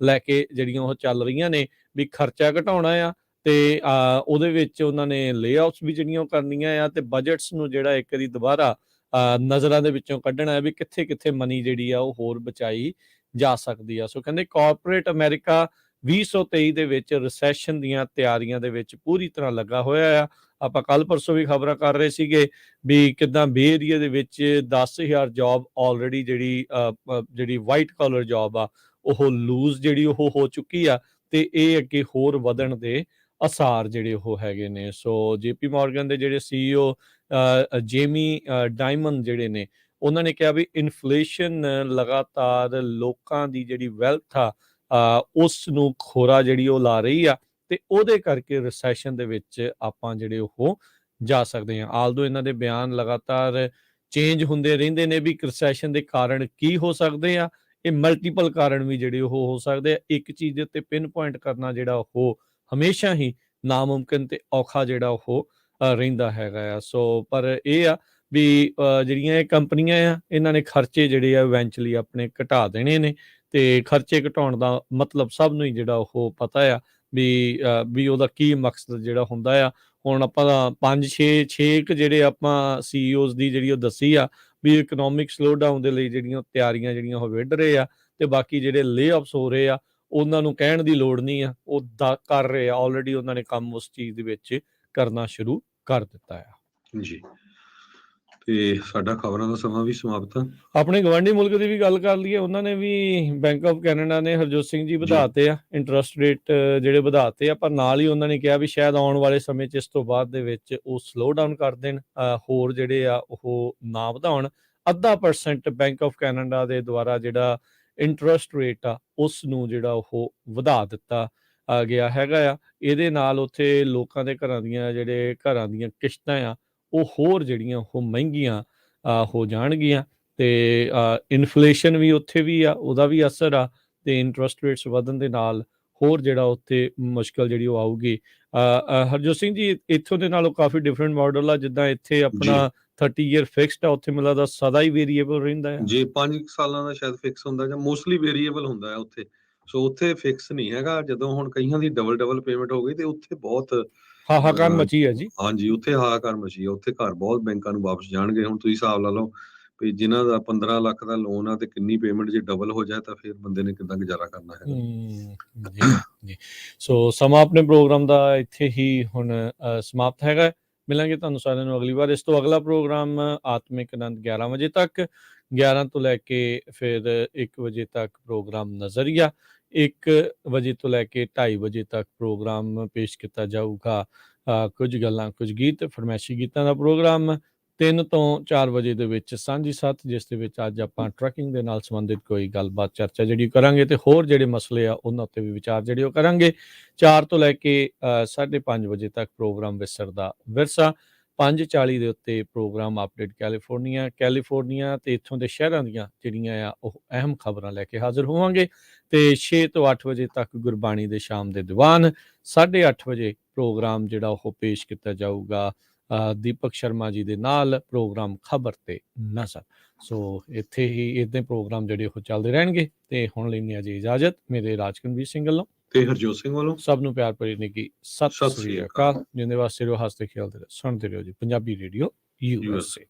ਲੈ ਕੇ ਜਿਹੜੀਆਂ ਉਹ ਚੱਲ ਰਹੀਆਂ ਨੇ ਵੀ ਖਰਚਾ ਘਟਾਉਣਾ ਆ ਤੇ ਉਹਦੇ ਵਿੱਚ ਉਹਨਾਂ ਨੇ ਲੇਆਫਸ ਵੀ ਜਿਹੜੀਆਂ ਉਹ ਕਰਨੀਆਂ ਆ ਤੇ ਬਜਟਸ ਨੂੰ ਜਿਹੜਾ ਇੱਕ ਵਾਰੀ ਦੁਬਾਰਾ ਨਜ਼ਰਾਂ ਦੇ ਵਿੱਚੋਂ ਕੱਢਣਾ ਹੈ ਵੀ ਕਿੱਥੇ ਕਿੱਥੇ ਮਨੀ ਜਿਹੜੀ ਆ ਉਹ ਹੋਰ ਬਚਾਈ ਜਾ ਸਕਦੀ ਆ। ਸੋ ਕਹਿੰਦੇ ਕਾਰਪੋਰੇਟ ਅਮਰੀਕਾ 2023 ਦੇ ਵਿੱਚ ਰਿਸੈਸ਼ਨ ਦੀਆਂ ਤਿਆਰੀਆਂ ਦੇ ਵਿੱਚ ਪੂਰੀ ਤਰ੍ਹਾਂ ਲੱਗਾ ਹੋਇਆ ਆ। ਆਪਾਂ ਕੱਲ ਪਰਸੋਂ ਵੀ ਖਬਰਾਂ ਕਰ ਰਹੇ ਸੀਗੇ ਵੀ ਕਿੱਦਾਂ ਬੇ ਏਰੀਆ ਦੇ ਵਿੱਚ 10,000 ਜੌਬ ਆਲਰੇਡੀ ਜਿਹੜੀ ਵਾਈਟ ਕਾਲਰ ਜੌਬ ਆ ਉਹ ਲੂਜ਼ ਜਿਹੜੀ ਉਹ ਹੋ ਚੁੱਕੀ ਆ ਤੇ ਇਹ ਅੱਗੇ ਹੋਰ ਵਧਣ ਦੇ ਆਸਾਰ ਜਿਹੜੇ ਉਹ ਹੈਗੇ ਨੇ। ਸੋ JP Morgan ਦੇ ਜਿਹੜੇ CEO ਜੇਮੀ ਡਾਇਮਨ ਜਿਹੜੇ ਨੇ ਉਹਨਾਂ ਨੇ ਕਿਹਾ ਵੀ ਇਨਫਲੇਸ਼ਨ ਲਗਾਤਾਰ ਲੋਕਾਂ ਦੀ ਜਿਹੜੀ ਵੈਲਥ ਆ ਉਸ ਨੂੰ ਖੋਰਾ ਜਿਹੜੀ ਉਹ ਲਾ ਰਹੀ ਆ ਤੇ ਉਹਦੇ ਕਰਕੇ ਰਿਸੈਸ਼ਨ ਦੇ ਵਿੱਚ ਆਪਾਂ ਜਿਹੜੇ ਉਹ ਜਾ ਸਕਦੇ ਹਾਂ। ਆਲਦੋ ਇਹਨਾਂ ਦੇ ਬਿਆਨ ਲਗਾਤਾਰ ਚੇਂਜ ਹੁੰਦੇ ਰਹਿੰਦੇ ਨੇ ਵੀ ਰਿਸੈਸ਼ਨ ਦੇ ਕਾਰਨ ਕੀ ਹੋ ਸਕਦੇ ਆ। ਇਹ ਮਲਟੀਪਲ ਕਾਰਨ ਵੀ ਜਿਹੜੇ ਉਹ ਹੋ ਸਕਦੇ ਆ। ਇੱਕ ਚੀਜ਼ ਦੇ ਉੱਤੇ ਪਿਨ ਪੁਆਇੰਟ ਕਰਨਾ ਜਿਹੜਾ ਉਹ ਹਮੇਸ਼ਾ ਹੀ ਨਾਮੁਮਕਿਨ ਤੇ ਔਖਾ ਜਿਹੜਾ ਉਹ ਰਹਿੰਦਾ ਹੈਗਾ ਆ। ਸੋ ਪਰ ਇਹ ਆ ਵੀ ਜਿਹੜੀਆਂ ਇਹ ਕੰਪਨੀਆਂ ਆ ਇਹਨਾਂ ਨੇ ਖਰਚੇ ਜਿਹੜੇ ਆ ਇਵੈਂਚੁਅਲੀ ਆਪਣੇ ਘਟਾ ਦੇਣੇ ਨੇ ਤੇ ਖਰਚੇ ਘਟਾਉਣ ਦਾ ਮਤਲਬ ਸਭ ਨੂੰ ਹੀ ਜਿਹੜਾ ਉਹ ਪਤਾ ਆ ਵੀ ਉਹਦਾ ਕੀ ਮਕਸਦ ਜਿਹੜਾ ਹੁੰਦਾ ਆ। ਹੁਣ ਆਪਾਂ 5-6 ਜਿਹੜੇ ਆਪਾਂ CEOs ਦੀ ਜਿਹੜੀ ਉਹ ਦੱਸੀ ਆ ਵੀ ਇਕਨੋਮਿਕ ਸਲੋ ਡਾਊਨ ਦੇ ਲਈ ਜਿਹੜੀਆਂ ਤਿਆਰੀਆਂ ਜਿਹੜੀਆਂ ਉਹ ਵਿੱਢ ਰਹੇ ਆ ਤੇ ਬਾਕੀ ਜਿਹੜੇ ਲੇਆਫਸ ਹੋ ਰਹੇ ਆ ਉਹਨਾਂ ਨੂੰ ਕਹਿਣ ਦੀ ਲੋੜ ਨਹੀਂ ਆ ਉਹ ਕਰ ਰਹੇ ਆ ਆਲਰੇਡੀ ਉਹਨਾਂ ਨੇ ਕੰਮ ਉਸ ਚੀਜ਼ ਦੇ ਵਿੱਚ ਕਰਨਾ ਸ਼ੁਰੂ ਕਰ ਦਿੱਤਾ ਆ। ਜੀ ਤੇ ਸਾਡਾ ਖਬਰਾਂ ਦਾ ਸਮਾਂ ਵੀ ਸਮਾਪਤ ਆ। ਆਪਣੇ ਗਵਾਂਢੀ ਮੁਲਕ ਦੀ ਵੀ ਗੱਲ ਕਰ ਲਈਏ ਉਹਨਾਂ ਨੇ ਵੀ ਬੈਂਕ ਆਫ ਕੈਨੇਡਾ ਨੇ ਹਰਜੋਤ ਸਿੰਘ ਜੀ ਵਧਾਤੇ ਆ ਇੰਟਰਸਟ ਰੇਟ ਜਿਹੜੇ ਵਧਾਤੇ ਆ ਪਰ ਨਾਲ ਹੀ ਉਹਨਾਂ ਨੇ ਕਿਹਾ ਵੀ ਸ਼ਾਇਦ ਆਉਣ ਵਾਲੇ ਸਮੇਂ 'ਚ ਇਸ ਤੋਂ ਬਾਅਦ ਦੇ ਵਿੱਚ ਉਹ ਸਲੋ ਡਾਊਨ ਕਰ ਦੇਣ ਹੋਰ ਜਿਹੜੇ ਆ ਉਹ ਨਾ ਵਧਾਉਣ। 0.5% ਬੈਂਕ ਆਫ ਕੈਨੇਡਾ ਦੇ ਦੁਆਰਾ ਜਿਹੜਾ ਇੰਟਰਸਟ ਰੇਟ ਆ ਉਸ ਨੂੰ ਜਿਹੜਾ ਉਹ ਵਧਾ ਦਿੱਤਾ ਗਿਆ ਹੈਗਾ ਆ। ਇਹਦੇ ਨਾਲ ਉੱਥੇ ਲੋਕਾਂ ਦੇ ਘਰਾਂ ਦੀਆਂ ਕਿਸ਼ਤਾਂ ਆ ਉਹ ਹੋਰ ਜਿਹੜੀਆਂ ਉਹ ਮਹਿੰਗੀਆਂ ਹੋ ਜਾਣਗੀਆਂ ਤੇ ਇਨਫਲੇਸ਼ਨ ਵੀ ਉੱਥੇ ਵੀ ਆ ਉਹਦਾ ਵੀ ਅਸਰ ਆ ਤੇ ਇੰਟਰਸਟ ਰੇਟਸ ਵਧਣ ਦੇ ਨਾਲ ਹੋਰ ਜਿਹੜਾ ਉੱਥੇ ਮੁਸ਼ਕਲ ਜਿਹੜੀ ਉਹ ਆਊਗੀ। ਹਰਜੋਤ ਸਿੰਘ ਜੀ ਇੱਥੋਂ ਦੇ ਨਾਲੋਂ ਕਾਫੀ ਡਿਫਰੈਂਟ ਮਾਡਲ ਆ ਜਿੱਦਾਂ ਇੱਥੇ ਆਪਣਾ 30 ਈਅਰ ਫਿਕਸਡ ਆ ਉੱਥੇ ਮਿਲਦਾ ਸਦਾ ਹੀ ਵੇਰੀਏਬਲ ਰਹਿੰਦਾ ਆ। ਜੀ 5 ਸਾਲਾਂ ਦਾ ਸ਼ਾਇਦ ਫਿਕਸ ਹੁੰਦਾ ਜਾਂ ਮੋਸਟਲੀ ਵੇਰੀਏਬਲ ਹੁੰਦਾ ਹੈ ਉੱਥੇ। ਸੋ ਉੱਥੇ ਫਿਕਸ ਨਹੀਂ ਹੈਗਾ। ਜਦੋਂ ਹੁਣ ਕਈਆਂ ਦੀ ਡਬਲ ਪੇਮੈਂਟ ਹੋ ਗਈ ਤੇ ਉੱਥੇ ਬਹੁਤ ਹਾਹਾਕਾਰ ਮਚੀ ਹੈ ਜੀ। ਹਾਂਜੀ ਉੱਥੇ ਹਾਹਾਕਾਰ ਮਚੀ ਹੈ। ਉੱਥੇ ਘਰ ਬਹੁਤ ਬੈਂਕਾਂ ਨੂੰ ਵਾਪਸ ਜਾਣਗੇ। ਹੁਣ ਤੁਸੀਂ ਹਿਸਾਬ ਲਾ ਲਓ ਵੀ ਜਿਨ੍ਹਾਂ ਦਾ 15 ਲੱਖ ਦਾ ਲੋਨ ਆ ਤੇ ਕਿੰਨੀ ਪੇਮੈਂਟ ਜੇ ਡਬਲ ਹੋ ਜਾਏ ਤਾਂ ਫਿਰ ਬੰਦੇ ਨੇ ਕਿੱਦਾਂ ਗੁਜ਼ਾਰਾ ਕਰਨਾ ਹੈਗਾ। ਜੀ ਸੋ ਸਮਾਂ ਆਪਣੇ ਪ੍ਰੋਗਰਾਮ ਦਾ ਇੱਥੇ ਹੀ ਹੁਣ ਸਮਾਪਤ ਹੈਗਾ। ਮਿਲਾਂਗੇ ਤੁਹਾਨੂੰ ਸਾਰਿਆਂ ਨੂੰ ਅਗਲੀ ਵਾਰ। ਇਸ ਤੋਂ ਅਗਲਾ ਪ੍ਰੋਗਰਾਮ ਆਤਮਿਕ ਆਨੰਦ 11 ਵਜੇ ਤੱਕ, 11 ਤੋਂ ਲੈ ਕੇ ਫਿਰ 1 ਵਜੇ ਤੱਕ ਪ੍ਰੋਗਰਾਮ ਨਜ਼ਰੀਆ, 1 ਵਜੇ ਤੋਂ ਲੈ ਕੇ 2:30 ਵਜੇ ਤੱਕ ਪ੍ਰੋਗਰਾਮ ਪੇਸ਼ ਕੀਤਾ ਜਾਊਗਾ ਕੁਝ ਗੱਲਾਂ ਕੁਝ ਗੀਤ ਫਰਮਾਇਸ਼ੀ ਗੀਤਾਂ ਦਾ ਪ੍ਰੋਗਰਾਮ। 3 ਤੋਂ 4 ਵਜੇ ਦੇ ਵਿੱਚ ਸਾਂਝੀ ਸੱਥ, ਜਿਸ ਦੇ ਵਿੱਚ ਅੱਜ ਆਪਾਂ ਟਰੱਕਿੰਗ ਦੇ ਨਾਲ ਸੰਬੰਧਿਤ ਕੋਈ ਗੱਲਬਾਤ ਚਰਚਾ ਜਿਹੜੀ ਕਰਾਂਗੇ ਤੇ ਹੋਰ ਜਿਹੜੇ ਮਸਲੇ ਆ ਉਹਨਾਂ ਉੱਤੇ ਵੀ ਵਿਚਾਰ ਜਿਹੜੇ ਉਹ ਕਰਾਂਗੇ। 4 ਤੋਂ ਲੈ ਕੇ 5:30 ਵਜੇ ਤੱਕ ਪ੍ਰੋਗਰਾਮ ਵਿਸਰ ਦਾ ਵਿਰਸਾ। 5:40 ਦੇ ਉੱਤੇ ਪ੍ਰੋਗਰਾਮ ਅਪਡੇਟ ਕੈਲੀਫੋਰਨੀਆ ਤੇ ਇੱਥੋਂ ਦੇ ਸ਼ਹਿਰਾਂ ਦੀਆਂ ਜਿਹੜੀਆਂ ਆ ਉਹ ਅਹਿਮ ਖਬਰਾਂ ਲੈ ਕੇ ਹਾਜ਼ਰ ਹੋਵਾਂਗੇ। ਤੇ 6 ਤੋਂ 8 ਵਜੇ ਤੱਕ ਗੁਰਬਾਣੀ ਦੇ ਸ਼ਾਮ ਦੇ ਦੀਵਾਨ। 8:30 ਵਜੇ ਪ੍ਰੋਗਰਾਮ ਜਿਹੜਾ ਉਹ ਪੇਸ਼ ਕੀਤਾ ਜਾਊਗਾ ਦੀਪਕ ਸ਼ਰਮਾ ਜੀ ਦੇ ਨਾਲ, ਪ੍ਰੋਗਰਾਮ ਖਬਰ ਤੇ ਨਜ਼ਰ। ਸੋ ਇੱਥੇ ਹੀ ਇੱਦਾਂ ਪ੍ਰੋਗਰਾਮ ਜਿਹੜੇ ਉਹ ਚੱਲਦੇ ਰਹਿਣਗੇ। ਤੇ ਹੁਣ ਲੈਂਦੇ ਹਾਂ ਜੀ ਇਜਾਜ਼ਤ ਮੇਰੇ ਰਾਜਕਨਵੀਰ ਸਿੰਘ ਵੱਲੋਂ ਤੇ ਹਰਜੋਤ ਸਿੰਘ ਵੱਲੋਂ। ਸਭ ਨੂੰ ਪਿਆਰ ਭਰੀ ਨਿੱਘੀ ਸਤਿ ਸ੍ਰੀ ਅਕਾਲ। ਜਿੰਦੇ ਵਾਸਤੇ ਰਹੋ, ਹੱਸਦੇ ਖੇਡਦੇ ਰਹੋ, ਸੁਣਦੇ ਰਹੋ ਜੀ ਪੰਜਾਬੀ ਰੇਡੀਓ USA।